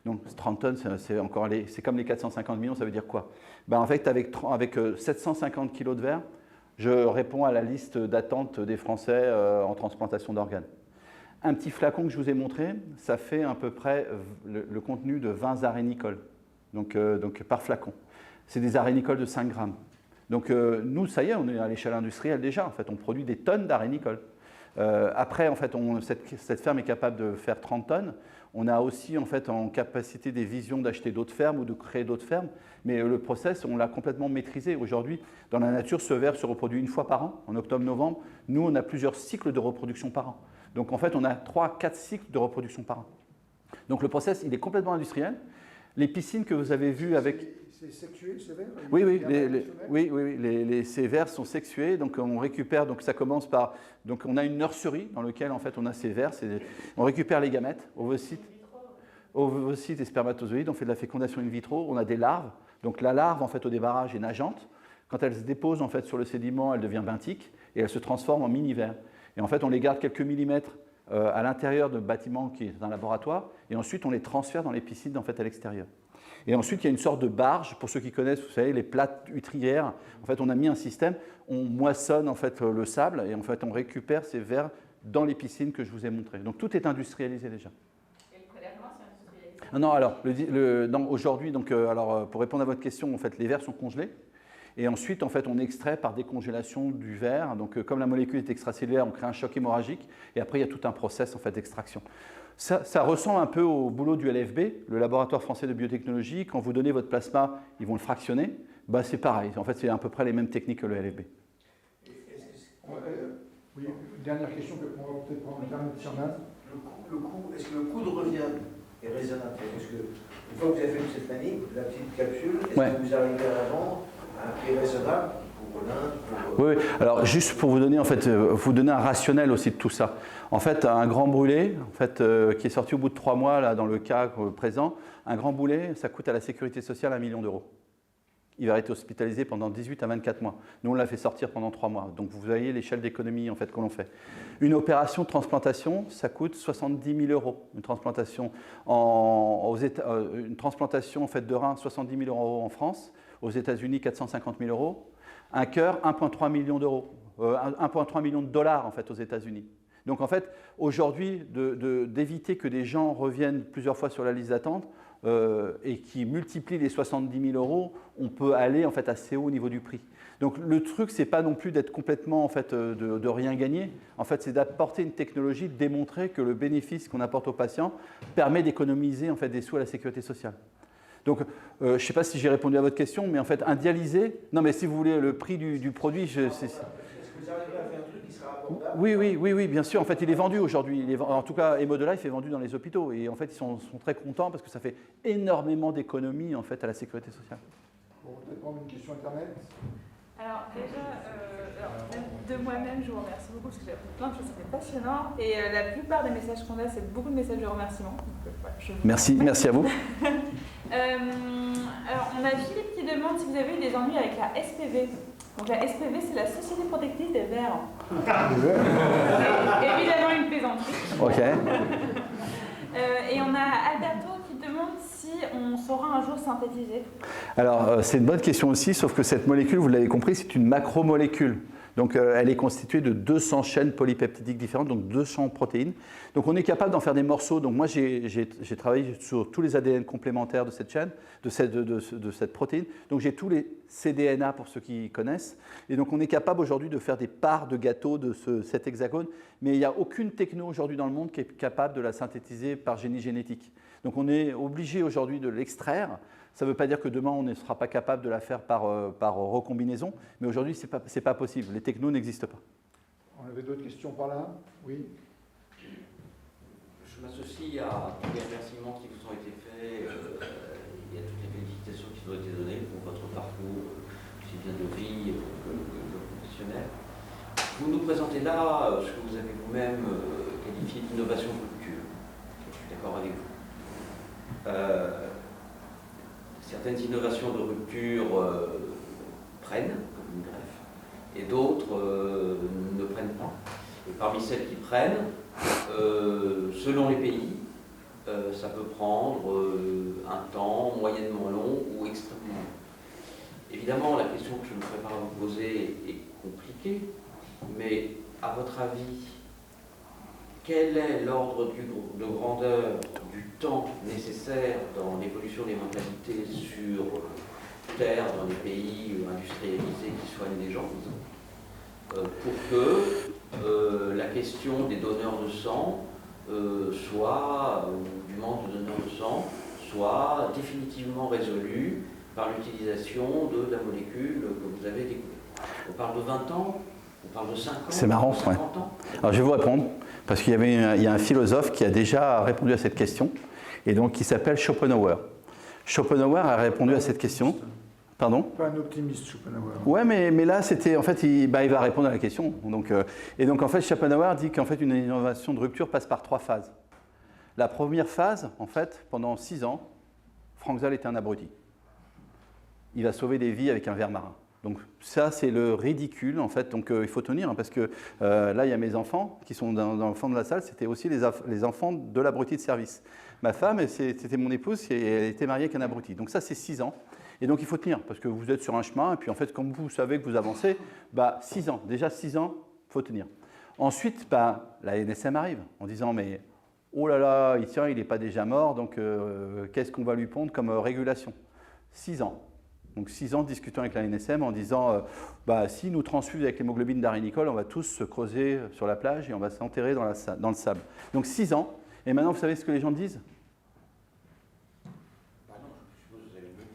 Donc 30 tonnes, c'est comme les 450 millions, ça veut dire quoi? Ben, en fait, avec 750 kilos de verre, je réponds à la liste d'attente des Français en transplantation d'organes. Un petit flacon que je vous ai montré, ça fait à peu près le contenu de 20 arénicoles, donc par flacon. C'est des arénicoles de 5 grammes. Donc nous, ça y est, on est à l'échelle industrielle déjà, en fait, on produit des tonnes d'arénicoles. Après, en fait, cette ferme est capable de faire 30 tonnes. On a aussi en fait en capacité des visions d'acheter d'autres fermes ou de créer d'autres fermes, mais le process, on l'a complètement maîtrisé. Aujourd'hui, dans la nature, ce ver se reproduit une fois par an, en octobre-novembre. Nous, on a plusieurs cycles de reproduction par an. Donc en fait, on a 3-4 cycles de reproduction par an. Donc le process, il est complètement industriel. Les piscines que vous avez vues avec... C'est sexué, ces vers? Oui, ces vers sont sexués, donc on récupère, donc ça commence par, donc on a une nurserie dans laquelle en fait on a ces vers, on récupère les gamètes, ovocytes et spermatozoïdes, on fait de la fécondation in vitro, on a des larves, donc la larve en fait au débarrage est nageante, quand elle se dépose en fait sur le sédiment, elle devient benthique et elle se transforme en mini-vers. Et en fait on les garde quelques millimètres à l'intérieur d'un bâtiment qui est un laboratoire, et ensuite on les transfère dans les piscines en fait à l'extérieur. Et ensuite, il y a une sorte de barge, pour ceux qui connaissent, vous savez, les plates huîtrières. En fait, on a mis un système, on moissonne en fait le sable et en fait, on récupère ces vers dans les piscines que je vous ai montrées. Donc, tout est industrialisé déjà. Et le prélèvement, c'est industrialisé? Non, alors, aujourd'hui, pour répondre à votre question, en fait, les vers sont congelés. Et ensuite, en fait, on extrait par décongélation du ver. Donc, comme la molécule est extracellulaire, on crée un choc hémorragique. Et après, il y a tout un process en fait, d'extraction. Ça ressemble un peu au boulot du LFB, le laboratoire français de biotechnologie. Quand vous donnez votre plasma, ils vont le fractionner. Bah, c'est pareil. En fait, c'est à peu près les mêmes techniques que le LFB. Oui, une dernière question qu'on va peut-être prendre un dernier Tiernan. Est-ce que le coût de revient est raisonnable? Parce que une fois que vous avez fait cette année, la petite capsule, est-ce que vous arrivez à la vendre à un prix raisonnable pour l'Inde? Oui, alors juste pour vous donner, en fait, vous donner un rationnel aussi de tout ça. En fait, un grand brûlé, en fait, qui est sorti au bout de 3 mois, là, dans le cas présent, un grand brûlé, ça coûte à la sécurité sociale 1 million d'euros. Il va être hospitalisé pendant 18 à 24 mois. Nous, on l'a fait sortir pendant 3 mois. Donc, vous voyez l'échelle d'économie en fait, que l'on fait. Une opération de transplantation, ça coûte 70 000 euros. Une transplantation, une transplantation en fait, de rein, 70 000 euros en France. Aux États-Unis, 450 000 euros. Un cœur, 1,3 million d'euros. 1,3 million de dollars en fait, aux États-Unis. Donc, en fait, aujourd'hui, d'éviter que des gens reviennent plusieurs fois sur la liste d'attente, et qui multiplie les 70 000 euros, on peut aller en fait assez haut au niveau du prix. Donc le truc, c'est pas non plus d'être complètement en fait de rien gagner. En fait, c'est d'apporter une technologie, de démontrer que le bénéfice qu'on apporte aux patients permet d'économiser en fait des sous à la sécurité sociale. Donc, je ne sais pas si j'ai répondu à votre question, mais en fait, un dialysé, non mais si vous voulez le prix du produit, Est-ce que vous arrivez à faire un truc qui sera abordable? Oui, bien sûr. En fait, il est vendu aujourd'hui. En tout cas, Hémodelife est vendu dans les hôpitaux. Et en fait, ils sont très contents parce que ça fait énormément d'économies en fait, à la sécurité sociale. On va peut-être prendre une question Internet. Alors déjà, de moi-même, je vous remercie beaucoup parce que j'ai appris plein de choses, c'était passionnant. Et la plupart des messages qu'on a, c'est beaucoup de messages de remerciements. Donc, Merci à vous. Alors, on a Philippe qui demande si vous avez eu des ennuis avec la SPV. Donc la SPV, c'est la Société Protectrice des Vers. Évidemment une plaisanterie. Ok. Et on a Alberto qui demande si on saura un jour synthétiser. Alors, c'est une bonne question aussi, sauf que cette molécule, vous l'avez compris, c'est une macromolécule. Donc elle est constituée de 200 chaînes polypeptidiques différentes, donc 200 protéines. Donc on est capable d'en faire des morceaux. Donc moi j'ai travaillé sur tous les ADN complémentaires de cette chaîne, de cette protéine. Donc j'ai tous les cDNA pour ceux qui connaissent. Et donc on est capable aujourd'hui de faire des parts de gâteau de cet hexagone. Mais il n'y a aucune techno aujourd'hui dans le monde qui est capable de la synthétiser par génie génétique. Donc on est obligé aujourd'hui de l'extraire. Ça ne veut pas dire que demain, on ne sera pas capable de la faire par recombinaison, mais aujourd'hui, ce n'est pas possible. Les technos n'existent pas. On avait d'autres questions par là? Oui. Je m'associe à tous les remerciements qui vous ont été faits et à toutes les félicitations qui vous ont été données pour votre parcours, aussi bien de vie que professionnel. Vous nous présentez là ce que vous avez vous-même qualifié d'innovation de rupture. Je suis d'accord avec vous. Certaines innovations de rupture prennent, comme une greffe, et d'autres ne prennent pas. Et parmi celles qui prennent, selon les pays, ça peut prendre un temps moyennement long ou extrêmement long. Évidemment, la question que je me prépare à vous poser est compliquée, mais à votre avis, quel est l'ordre de grandeur du temps nécessaire dans l'évolution des mentalités sur Terre, dans les pays industrialisés qui soignent les gens, pour que la question des donneurs de sang soit, ou du manque de donneurs de sang, soit définitivement résolue par l'utilisation de la molécule que vous avez découverte? On parle de 20 ans? On parle de 5 ans? C'est marrant, 50 ouais. ans? Alors je vais vous répondre, parce qu'il y a un philosophe qui a déjà répondu à cette question, et donc qui s'appelle Schopenhauer. Schopenhauer a répondu à cette question. Pardon? Pas un optimiste, Schopenhauer. Ouais, mais là, c'était, en fait, il va répondre à la question. Donc, et donc, en fait, Schopenhauer dit qu'en fait, une innovation de rupture passe par 3 phases. La première phase, en fait, pendant 6 ans, Frank Zal était un abruti. Il va sauver des vies avec un ver marin. Donc ça, c'est le ridicule, en fait. Donc il faut tenir, hein, parce que là, il y a mes enfants qui sont dans le fond de la salle. C'était aussi les enfants de l'abruti de service. Ma femme, c'était mon épouse, et elle était mariée avec un abruti. Donc ça, c'est 6 ans. Et donc il faut tenir, parce que vous êtes sur un chemin, et puis en fait, comme vous savez que vous avancez, 6 ans. Déjà 6 ans, il faut tenir. Ensuite, la NSM arrive en disant, mais oh là là, il n'est pas déjà mort, donc qu'est-ce qu'on va lui pondre comme régulation? 6 ans. Donc 6 ans discutant avec la NSM en disant si nous transfusent avec l'hémoglobine d'Arénicole, on va tous se creuser sur la plage et on va s'enterrer dans le sable. Donc 6 ans. Et maintenant, vous savez ce que les gens disent? Non, je suppose que vous allez me le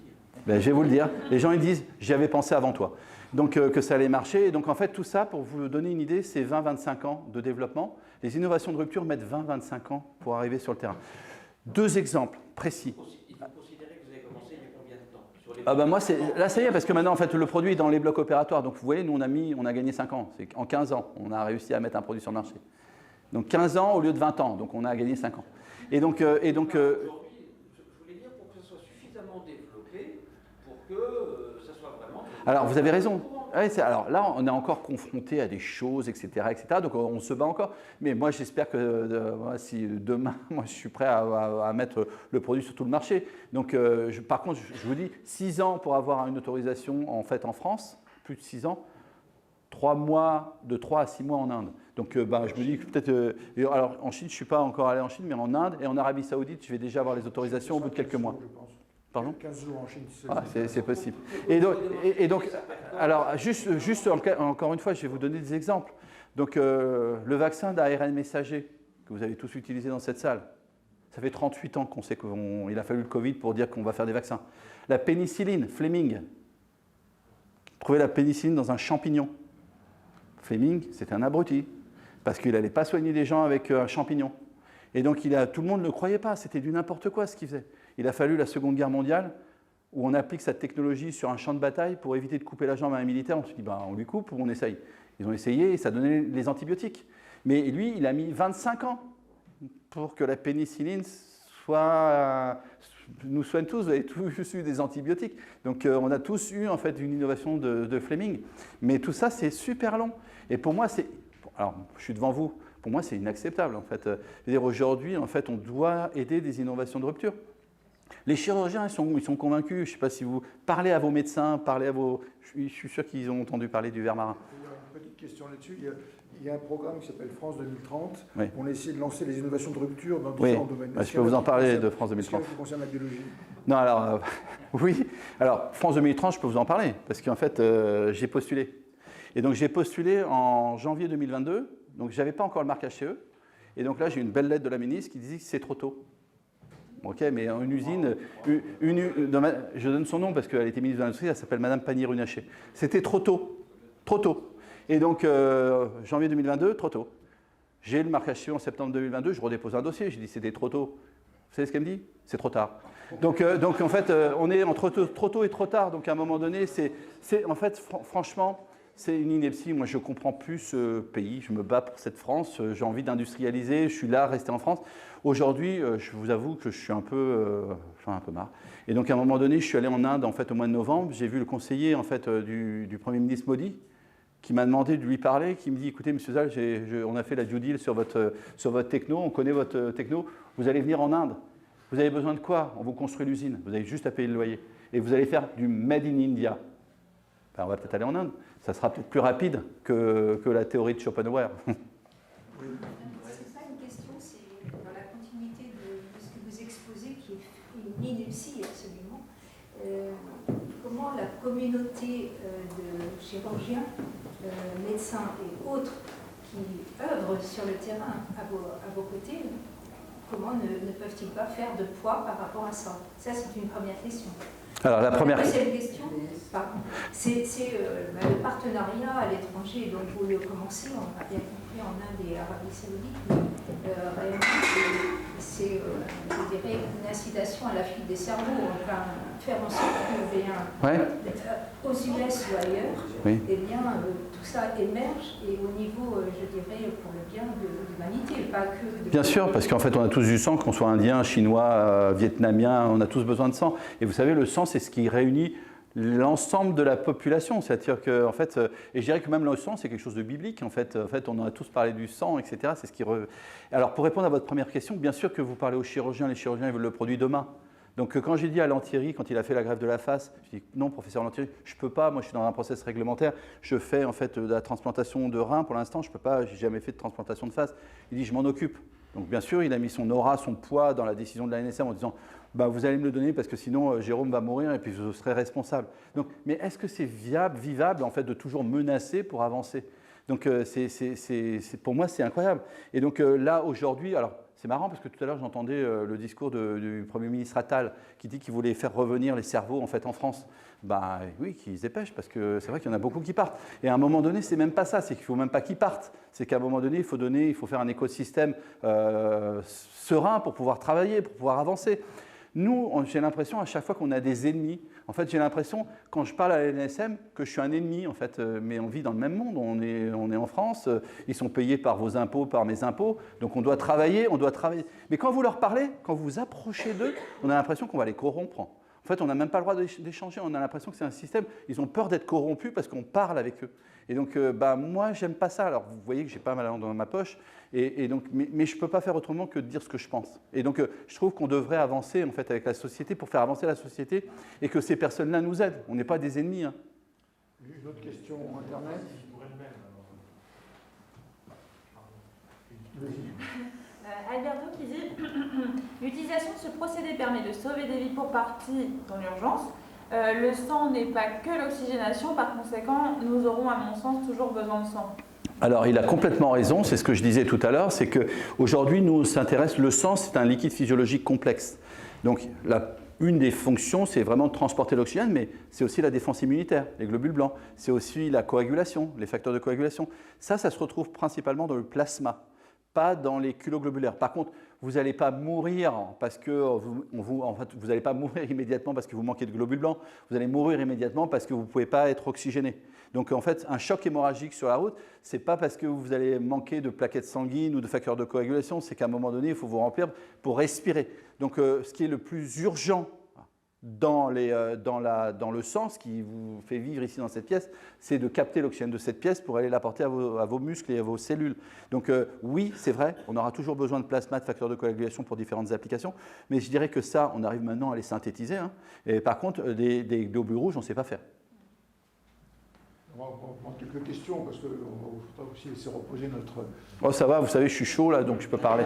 dire. Je vais vous le dire. Les gens ils disent j'y avais pensé avant toi. Donc que ça allait marcher. Et donc en fait, tout ça, pour vous donner une idée, c'est 20-25 ans de développement. Les innovations de rupture mettent 20-25 ans pour arriver sur le terrain. 2 exemples précis. Moi, là, ça y est, parce que maintenant, en fait, le produit est dans les blocs opératoires. Donc, vous voyez, nous, on a gagné 5 ans. En 15 ans, on a réussi à mettre un produit sur le marché. Donc, 15 ans au lieu de 20 ans. Donc, on a gagné 5 ans. Et donc, aujourd'hui, je voulais dire pour que ça soit suffisamment développé pour que ça soit vraiment... Alors, vous avez raison. Ouais, alors là, on est encore confronté à des choses, etc., etc. Donc, on se bat encore. Mais moi, j'espère que si demain, moi, je suis prêt à mettre le produit sur tout le marché. Donc, par contre, je vous dis, 6 ans pour avoir une autorisation en fait en France, plus de 6 ans, 3 mois, de 3 à 6 mois en Inde. Donc, je me dis que peut-être... alors, en Chine, je ne suis pas encore allé en Chine, mais en Inde et en Arabie Saoudite, je vais déjà avoir les autorisations au bout de quelques mois. Pardon? 15 jours en Chine. C'est possible. Et donc, alors, juste encore une fois, je vais vous donner des exemples. Donc, le vaccin d'ARN messager que vous avez tous utilisé dans cette salle, ça fait 38 ans qu'on sait qu'il a fallu le Covid pour dire qu'on va faire des vaccins. La pénicilline, Fleming, trouver la pénicilline dans un champignon. Fleming, c'était un abruti, parce qu'il n'allait pas soigner les gens avec un champignon. Et donc, tout le monde ne le croyait pas, c'était du n'importe quoi ce qu'il faisait. Il a fallu la Seconde Guerre mondiale, où on applique cette technologie sur un champ de bataille pour éviter de couper la jambe à un militaire. On se dit, on lui coupe ou on essaye. Ils ont essayé et ça donnait les antibiotiques. Mais lui, il a mis 25 ans pour que la pénicilline nous soigne tous. Vous avez tous eu des antibiotiques. Donc, on a tous eu en fait une innovation de Fleming. Mais tout ça, c'est super long. Et pour moi, alors, je suis devant vous. Pour moi, c'est inacceptable, en fait. C'est-à-dire, aujourd'hui, en fait, on doit aider des innovations de rupture. Les chirurgiens, ils sont convaincus. Je ne sais pas si vous parlez à vos médecins, je suis sûr qu'ils ont entendu parler du ver marin. Il y a une petite question là-dessus. Il y a un programme qui s'appelle France 2030. Oui. On a essayé de lancer les innovations de rupture dans différents domaines. Je peux vous en parler de France 2030. Est-ce qu'il concerne la biologie? Non, alors, oui. Alors, France 2030, je peux vous en parler, parce qu'en fait, j'ai postulé. Et donc, j'ai postulé en janvier 2022, donc je n'avais pas encore le marquage CE. Et donc là, j'ai une belle lettre de la ministre qui disait que c'est trop tôt. Ok, mais une usine, je donne son nom parce qu'elle était ministre de l'Industrie, elle s'appelle Madame Pannier-Runacher. C'était trop tôt, trop tôt. Et donc, janvier 2022, trop tôt. J'ai le marquage CE en septembre 2022, je redépose un dossier, je dis c'était trop tôt. Vous savez ce qu'elle me dit? C'est trop tard. Donc en fait, on est entre trop tôt et trop tard. Donc à un moment donné, en fait, franchement, c'est une ineptie. Moi, je ne comprends plus ce pays. Je me bats pour cette France. J'ai envie d'industrialiser. Je suis là, rester en France. Aujourd'hui, je vous avoue que je suis un peu marre. Et donc, à un moment donné, je suis allé en Inde en fait, au mois de novembre. J'ai vu le conseiller en fait, du Premier ministre Modi qui m'a demandé de lui parler, qui me dit, écoutez, monsieur Zal, on a fait la due deal sur votre techno. On connaît votre techno. Vous allez venir en Inde. Vous avez besoin de quoi? On vous construit l'usine. Vous avez juste à payer le loyer. Et vous allez faire du Made in India. Ben, on va peut-être aller en Inde. Ça sera peut-être plus rapide que la théorie de Schopenhauer. C'est pas une question, c'est dans la continuité de ce que vous exposez, qui est une ineptie absolument. Comment la communauté de chirurgiens, médecins et autres qui œuvrent sur le terrain à vos côtés, comment ne peuvent-ils pas faire de poids par rapport à ça? Ça, c'est une première question. Alors, la première question, c'est le partenariat à l'étranger. Donc, vous le commencez, on a bien compris, en Inde et Arabie Saoudite. Réellement, c'est, je dirais, une incitation à la fuite des cerveaux. Enfin, faire en sorte que aux US ou ailleurs, eh bien, tout ça émerge et au niveau, je dirais, pour le bien de l'humanité, pas que... Bien sûr, parce qu'en fait, on a tous du sang, qu'on soit indien, chinois, vietnamien, on a tous besoin de sang. Et vous savez, le sang, c'est ce qui réunit l'ensemble de la population. C'est-à-dire que, en fait, et je dirais que même le sang, c'est quelque chose de biblique. En fait, on en a tous parlé du sang, etc. C'est ce qui. Alors, pour répondre à votre première question, bien sûr que vous parlez aux chirurgiens. Les chirurgiens, ils veulent le produit demain. Donc, quand j'ai dit à Lantieri, quand il a fait la greffe de la face, je dis non, professeur Lantieri, je ne peux pas. Moi, je suis dans un process réglementaire. Je fais en fait de la transplantation de rein pour l'instant. Je ne peux pas. J'ai jamais fait de transplantation de face. Il dit, je m'en occupe. Donc, bien sûr, il a mis son aura, son poids dans la décision de la NSM en disant. Bah, vous allez me le donner parce que sinon Jérôme va mourir et puis je serai responsable. Donc, mais est-ce que c'est vivable en fait de toujours menacer pour avancer? Donc pour moi c'est incroyable. Et donc là aujourd'hui, alors c'est marrant parce que tout à l'heure j'entendais le discours du Premier ministre Attal qui dit qu'il voulait faire revenir les cerveaux en fait en France. Bah oui, qu'ils se dépêchent parce que c'est vrai qu'il y en a beaucoup qui partent. Et à un moment donné, c'est même pas ça, c'est qu'il faut même pas qu'ils partent. C'est qu'à un moment donné, il faut faire un écosystème serein pour pouvoir travailler, pour pouvoir avancer. Nous, j'ai l'impression à chaque fois qu'on a des ennemis, en fait j'ai l'impression quand je parle à la NSM que je suis un ennemi en fait, mais on vit dans le même monde, on est en France, ils sont payés par vos impôts, par mes impôts, donc on doit travailler. Mais quand vous leur parlez, quand vous vous approchez d'eux, on a l'impression qu'on va les corrompre. En fait, on n'a même pas le droit d'échanger, on a l'impression que c'est un système, ils ont peur d'être corrompus parce qu'on parle avec eux. Et donc, moi, j'aime pas ça. Alors, vous voyez que j'ai pas mal dans ma poche, et donc, mais je peux pas faire autrement que de dire ce que je pense. Et donc, je trouve qu'on devrait avancer en fait avec la société pour faire avancer la société et que ces personnes-là nous aident. On n'est pas des ennemis. Hein. Juste une autre question Internet. Alberto qui dit l'utilisation de ce procédé permet de sauver des vies pour partie dans l'urgence. Le sang n'est pas que l'oxygénation, par conséquent, nous aurons à mon sens toujours besoin de sang. Alors, il a complètement raison, c'est ce que je disais tout à l'heure, c'est qu'aujourd'hui, nous, on s'intéresse, le sang, c'est un liquide physiologique complexe. Donc, une des fonctions, c'est vraiment de transporter l'oxygène, mais c'est aussi la défense immunitaire, les globules blancs, c'est aussi la coagulation, les facteurs de coagulation. Ça se retrouve principalement dans le plasma, pas dans les culoglobulaires. Par contre, vous n'allez pas mourir parce que vous n'allez pas mourir immédiatement parce que vous manquez de globules blancs. Vous allez mourir immédiatement parce que vous ne pouvez pas être oxygéné. Donc en fait, un choc hémorragique sur la route, c'est pas parce que vous allez manquer de plaquettes sanguines ou de facteurs de coagulation, c'est qu'à un moment donné, il faut vous remplir pour respirer. Donc ce qui est le plus urgent dans le sang, ce qui vous fait vivre ici dans cette pièce, c'est de capter l'oxygène de cette pièce pour aller l'apporter à vos muscles et à vos cellules. Donc oui, c'est vrai, on aura toujours besoin de plasma, de facteurs de coagulation pour différentes applications, mais je dirais que ça, on arrive maintenant à les synthétiser. Hein. Et par contre, des globules rouges, on ne sait pas faire. On va prendre quelques questions parce qu'il faudra aussi laisser reposer notre... Oh, ça va, vous savez, je suis chaud là, donc je peux parler.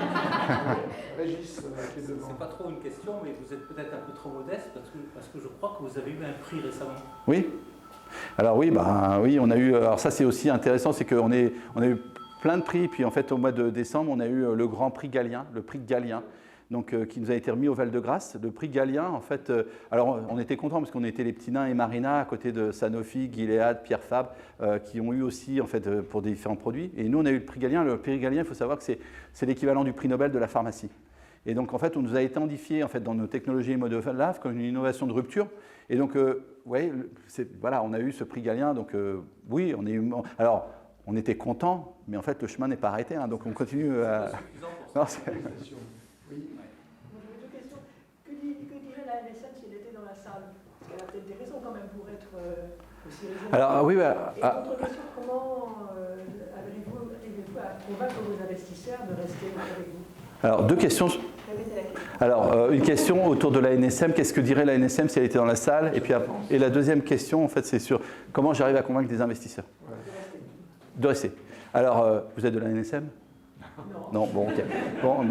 Régis, qui est devant. C'est pas trop une question, mais vous êtes peut-être un peu trop modeste parce que je crois que vous avez eu un prix récemment. Oui. Alors oui, oui, on a eu. Alors ça, c'est aussi intéressant, c'est qu'on a eu plein de prix. Puis en fait, au mois de décembre, on a eu le Grand Prix Galien, le prix Galien. Donc, qui nous a été remis au Val-de-Grâce. Le prix Galien, en fait, alors on était contents parce qu'on était les petits nains et Marina à côté de Sanofi, Gilead, Pierre Fabre, qui ont eu aussi, en fait, pour des différents produits. Et nous, on a eu le prix Galien. Le prix Galien, il faut savoir que c'est l'équivalent du prix Nobel de la pharmacie. Et donc, en fait, on nous a identifié en fait, dans nos technologies et modes de lave comme une innovation de rupture. Et donc, ouais, voilà, on a eu ce prix Galien. Donc, oui, on est. Alors, on était contents, mais en fait, le chemin n'est pas arrêté. Hein, donc, on continue à. Non, oui. J'avais deux questions. Que dirait la NSM si elle était dans la salle? Parce qu'elle a peut-être des raisons quand même pour être aussi raisonnable. Alors, oui, Et autre question, comment arrivez-vous à convaincre vos investisseurs de rester avec vous? Alors, deux questions. Alors, une question autour de la NSM. Qu'est-ce que dirait la NSM si elle était dans la salle? Et la deuxième question, en fait, c'est sur comment j'arrive à convaincre des investisseurs. De rester. Alors, vous êtes de la NSM? Non, bon, ok. Bon,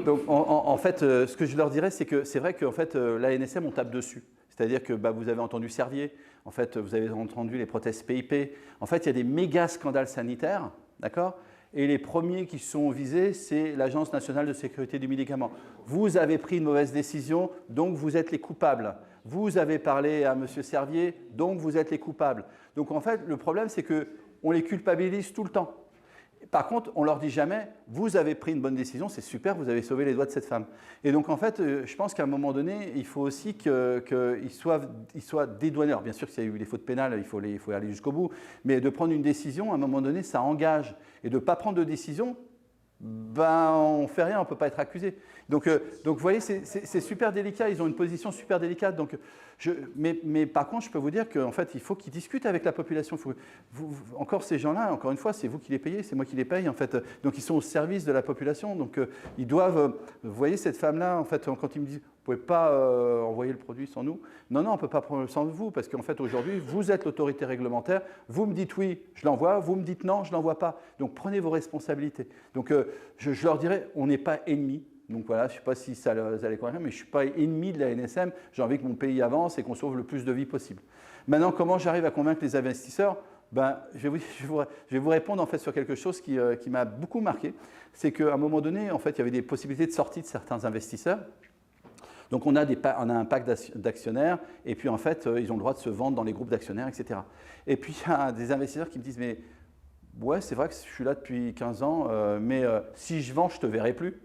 donc en fait, ce que je leur dirais, c'est que c'est vrai qu'en fait, la NSM, on tape dessus. C'est-à-dire que vous avez entendu Servier, en fait, vous avez entendu les prothèses PIP. En fait, il y a des méga scandales sanitaires, d'accord? Et les premiers qui sont visés, c'est l'Agence nationale de sécurité du médicament. Vous avez pris une mauvaise décision, donc vous êtes les coupables. Vous avez parlé à M. Servier, donc vous êtes les coupables. Donc en fait, le problème, c'est qu'on les culpabilise tout le temps. Par contre, on ne leur dit jamais, vous avez pris une bonne décision, c'est super, vous avez sauvé les doigts de cette femme. Et donc, en fait, je pense qu'à un moment donné, il faut aussi qu'ils soient dédouanés. Alors, bien sûr, s'il y a eu des fautes pénales, il faut aller jusqu'au bout. Mais de prendre une décision, à un moment donné, ça engage. Et de ne pas prendre de décision, on ne fait rien, on ne peut pas être accusé. Donc vous voyez, c'est super délicat, ils ont une position super délicate. Donc, mais par contre, je peux vous dire qu'en fait, il faut qu'ils discutent avec la population. Encore ces gens-là, encore une fois, c'est vous qui les payez, c'est moi qui les paye. En fait. Donc ils sont au service de la population. Donc ils doivent, vous voyez cette femme-là, en fait, quand ils me disent, vous ne pouvez pas envoyer le produit sans nous. Non, on ne peut pas prendre sans vous, parce qu'en fait, aujourd'hui, vous êtes l'autorité réglementaire. Vous me dites oui, je l'envoie. Vous me dites non, je ne l'envoie pas. Donc prenez vos responsabilités. Donc je leur dirais, on n'est pas ennemis. Donc voilà, je ne sais pas si ça allait convaincre, mais je ne suis pas ennemi de la NSM. J'ai envie que mon pays avance et qu'on sauve le plus de vies possible. Maintenant, comment j'arrive à convaincre les investisseurs? Je vais vous répondre en fait sur quelque chose qui m'a beaucoup marqué. C'est qu'à un moment donné, en fait, il y avait des possibilités de sortie de certains investisseurs. Donc on a un pack d'actionnaires et puis en fait, ils ont le droit de se vendre dans les groupes d'actionnaires, etc. Et puis il y a des investisseurs qui me disent, mais ouais, c'est vrai que je suis là depuis 15 ans, mais si je vends, je ne te verrai plus.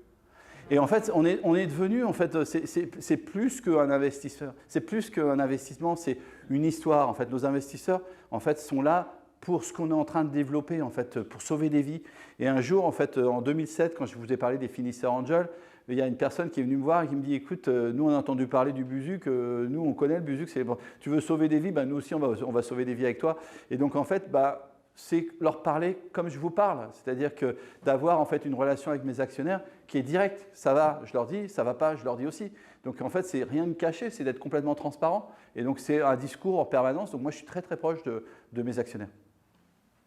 Et en fait, on est devenu, en fait, c'est plus qu'un investisseur, c'est plus qu'un investissement, c'est une histoire. En fait, nos investisseurs, en fait, sont là pour ce qu'on est en train de développer, en fait, pour sauver des vies. Et un jour, en fait, en 2007, quand je vous ai parlé des finisseurs Angel, il y a une personne qui est venue me voir et qui me dit, écoute, nous, on a entendu parler du Buzuc, nous, on connaît le Buzuc, tu veux sauver des vies, nous aussi, on va sauver des vies avec toi. Et donc, en fait, c'est leur parler comme je vous parle, c'est-à-dire que d'avoir en fait une relation avec mes actionnaires qui est directe. Ça va, je leur dis, ça va pas, je leur dis aussi. Donc en fait, c'est rien de caché, c'est d'être complètement transparent. Et donc c'est un discours en permanence. Donc moi, je suis très très proche de mes actionnaires.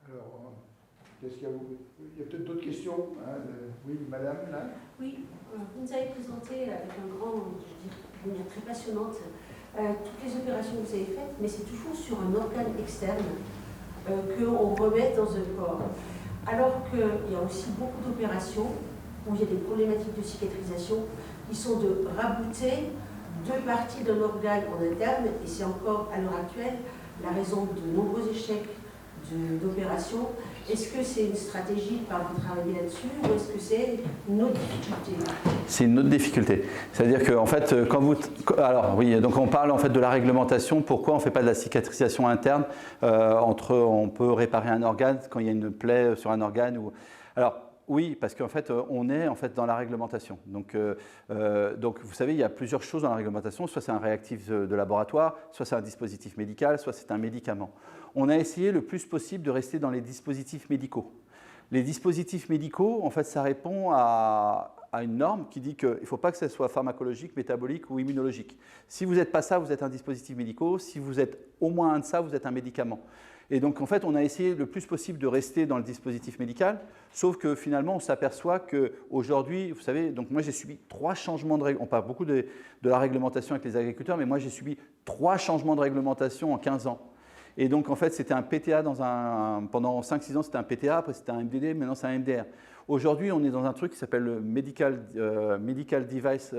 Alors, qu'est-ce qu'il y a? Il y a peut-être d'autres questions. Oui, madame, là. Oui, vous nous avez présenté avec une manière très passionnante toutes les opérations que vous avez faites, mais c'est toujours sur un organe externe qu'on remet dans un corps. Alors qu'il y a aussi beaucoup d'opérations où il y a des problématiques de cicatrisation qui sont de rabouter deux parties d'un organe en interne, et c'est encore à l'heure actuelle la raison de nombreux échecs d'opérations. Est-ce que c'est une stratégie par vous travailler là-dessus, ou est-ce que c'est une autre difficulté? C'est une autre difficulté. C'est-à-dire qu'en fait, quand vous... Alors oui, donc on parle en fait de la réglementation. Pourquoi on ne fait pas de la cicatrisation interne on peut réparer un organe quand il y a une plaie sur un organe ou... Alors, oui, parce qu'en fait, on est en fait dans la réglementation. Donc, vous savez, il y a plusieurs choses dans la réglementation. Soit c'est un réactif de laboratoire, soit c'est un dispositif médical, soit c'est un médicament. On a essayé le plus possible de rester dans les dispositifs médicaux. Les dispositifs médicaux, en fait, ça répond à une norme qui dit qu'il ne faut pas que ce soit pharmacologique, métabolique ou immunologique. Si vous n'êtes pas ça, vous êtes un dispositif médical. Si vous êtes au moins un de ça, vous êtes un médicament. Et donc, en fait, on a essayé le plus possible de rester dans le dispositif médical, sauf que finalement, on s'aperçoit qu'aujourd'hui, vous savez, donc moi j'ai subi 3 changements de réglementation. On parle beaucoup de la réglementation avec les agriculteurs, mais moi j'ai subi 3 changements de réglementation en 15 ans. Et donc, en fait, c'était un PTA pendant 5-6 ans, c'était un PTA, après c'était un MDD, maintenant c'est un MDR. Aujourd'hui, on est dans un truc qui s'appelle le Medical Device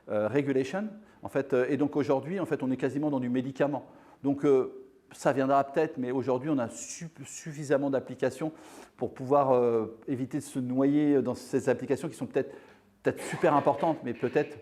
Regulation. En fait, et donc aujourd'hui, en fait, on est quasiment dans du médicament. Donc, ça viendra peut-être, mais aujourd'hui, on a suffisamment d'applications pour pouvoir éviter de se noyer dans ces applications qui sont peut-être super importantes, mais peut-être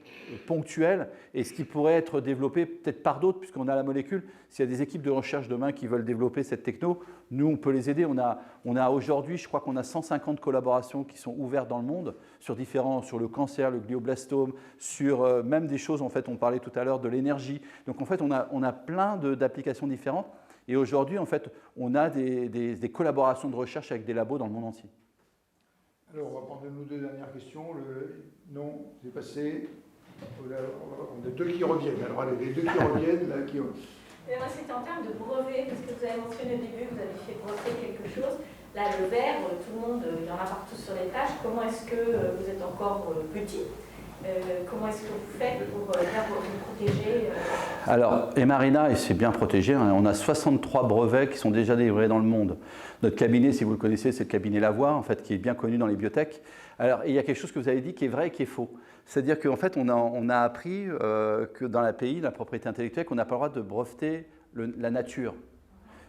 ponctuelles, et ce qui pourrait être développé peut-être par d'autres, puisqu'on a la molécule. S'il y a des équipes de recherche demain qui veulent développer cette techno, nous, on peut les aider. On a aujourd'hui, je crois qu'on a 150 collaborations qui sont ouvertes dans le monde sur le cancer, le glioblastome, sur même des choses, en fait, on parlait tout à l'heure de l'énergie. Donc, en fait, on a plein d'applications différentes. Et aujourd'hui, en fait, on a des collaborations de recherche avec des labos dans le monde entier. Alors, on va prendre nos 2 dernières questions. Non, c'est passé. On a 2 qui reviennent. Alors, allez, les 2 qui reviennent, là, qui... Moi, c'était en termes de brevet, parce que vous avez mentionné au début, vous avez fait breveter quelque chose. Là, le verre, tout le monde, il y en a partout sur les tâches. Comment est-ce que vous êtes encore petit? Comment est-ce que vous faites pour vous protéger Alors, Emarina, et c'est bien protégé, hein, on a 63 brevets qui sont déjà délivrés dans le monde. Notre cabinet, si vous le connaissez, c'est le cabinet Lavoie, en fait, qui est bien connu dans les biotech. Alors, il y a quelque chose que vous avez dit qui est vrai et qui est faux. C'est-à-dire qu'en fait, on a appris que dans l'API, la propriété intellectuelle, qu'on n'a pas le droit de breveter la nature.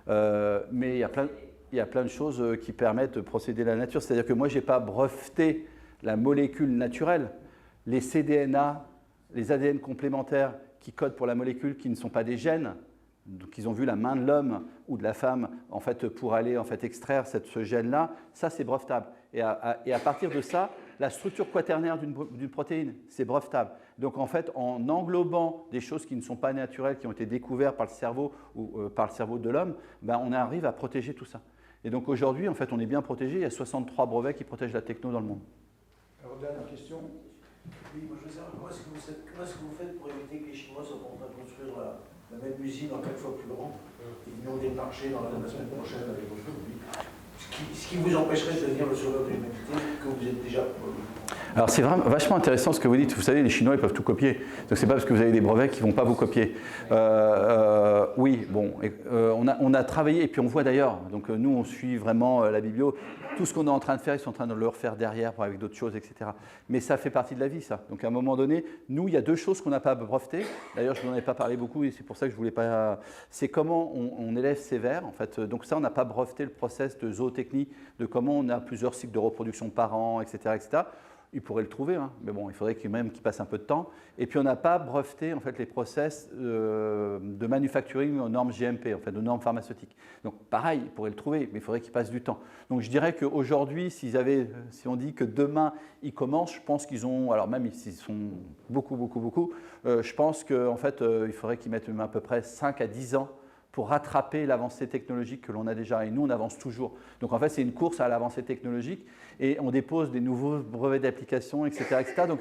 Mais il y a plein de choses qui permettent de procéder à la nature. C'est-à-dire que moi, je n'ai pas breveté la molécule naturelle. Les cDNA, les ADN complémentaires qui codent pour la molécule, qui ne sont pas des gènes, donc ils ont vu la main de l'homme ou de la femme en fait, pour aller en fait, extraire ce gène-là, ça c'est brevetable. Et à partir de ça, la structure quaternaire d'une protéine, c'est brevetable. Donc en fait, en englobant des choses qui ne sont pas naturelles, qui ont été découvertes par le cerveau ou par le cerveau de l'homme, ben, on arrive à protéger tout ça. Et donc aujourd'hui, en fait, on est bien protégé. Il y a 63 brevets qui protègent la techno dans le monde. Alors, dernière question. Oui, moi je veux savoir comment est-ce que vous faites pour éviter que les Chinois soient en train de construire la même usine en 4 fois plus grande et qu'ils n'ont des marchés dans la semaine prochaine avec vos produits. Ce qui vous empêcherait de devenir le sauveur de l'humanité que vous êtes déjà. Alors c'est vachement intéressant ce que vous dites. Vous savez, les Chinois, ils peuvent tout copier. Donc c'est pas parce que vous avez des brevets qu'ils ne vont pas vous copier. Oui, bon, on a travaillé, et puis on voit d'ailleurs, donc nous on suit vraiment la biblio, tout ce qu'on est en train de faire, ils sont en train de le refaire derrière avec d'autres choses, etc. Mais ça fait partie de la vie, ça. Donc à un moment donné, nous, il y a 2 choses qu'on n'a pas brevetées. D'ailleurs, je n'en ai pas parlé beaucoup, et c'est pour ça que je ne voulais pas... C'est comment on élève ces vers, en fait. Donc ça, on n'a pas breveté le process de zootechnie, de comment on a plusieurs cycles de reproduction par an, etc., etc. Ils pourraient le trouver, hein, mais bon, il faudrait même qu'ils passent un peu de temps. Et puis, on n'a pas breveté en fait, les process de manufacturing aux normes GMP, en fait, aux normes pharmaceutiques. Donc, pareil, ils pourraient le trouver, mais il faudrait qu'ils passent du temps. Donc, je dirais qu'aujourd'hui, si on dit que demain, ils commencent, je pense qu'ils ont, alors même s'ils sont beaucoup, je pense qu'en fait, il faudrait qu'ils mettent à peu près 5 à 10 ans pour rattraper l'avancée technologique que l'on a déjà. Et nous, on avance toujours. Donc, en fait, c'est une course à l'avancée technologique et on dépose des nouveaux brevets d'application, etc., etc. Donc,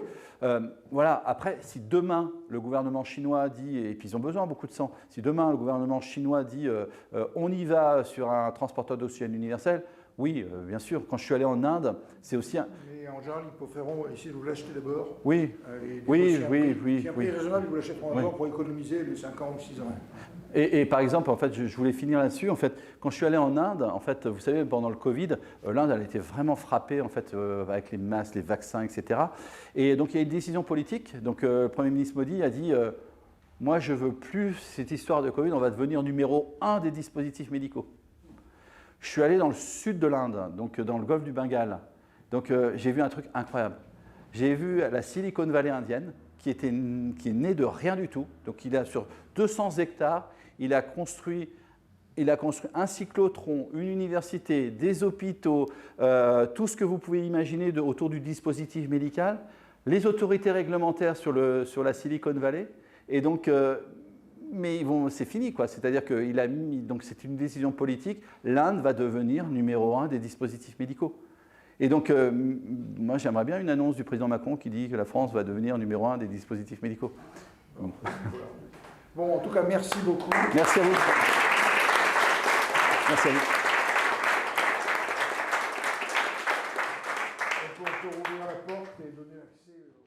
voilà. Après, si demain, le gouvernement chinois dit, et puis ils ont besoin beaucoup de sang, si demain, le gouvernement chinois dit on y va sur un transporteur d'oxygène universel, oui, bien sûr. Quand je suis allé en Inde, c'est aussi un... Mais en général, ils préféreront essayer de vous l'acheter d'abord. Oui, oui. Si un prix raisonnable, ils vous l'achèteront d'abord pour économiser les 5 ans ou 6 ans. Et par exemple, en fait, je voulais finir là-dessus. En fait, quand je suis allé en Inde, en fait, vous savez, pendant le Covid, l'Inde, elle était vraiment frappée en fait, avec les masques, les vaccins, etc. Et donc, il y a une décision politique. Donc, le Premier ministre Modi a dit moi, je ne veux plus cette histoire de Covid, on va devenir numéro 1 des dispositifs médicaux. Je suis allé dans le sud de l'Inde, donc dans le golfe du Bengale. Donc, j'ai vu un truc incroyable. J'ai vu la Silicon Valley indienne, qui est née de rien du tout. Donc, il a sur 200 hectares, il a construit un cyclotron, une université, des hôpitaux, tout ce que vous pouvez imaginer autour du dispositif médical, les autorités réglementaires sur la Silicon Valley. Et donc, mais c'est fini, quoi. C'est-à-dire qu'il a mis, donc c'est une décision politique, l'Inde va devenir numéro 1 des dispositifs médicaux. Et donc, moi, j'aimerais bien une annonce du président Macron qui dit que la France va devenir numéro 1 des dispositifs médicaux. Bon, en tout cas, merci beaucoup. Merci à vous. Merci à vous. On peut rouvrir la porte et donner accès.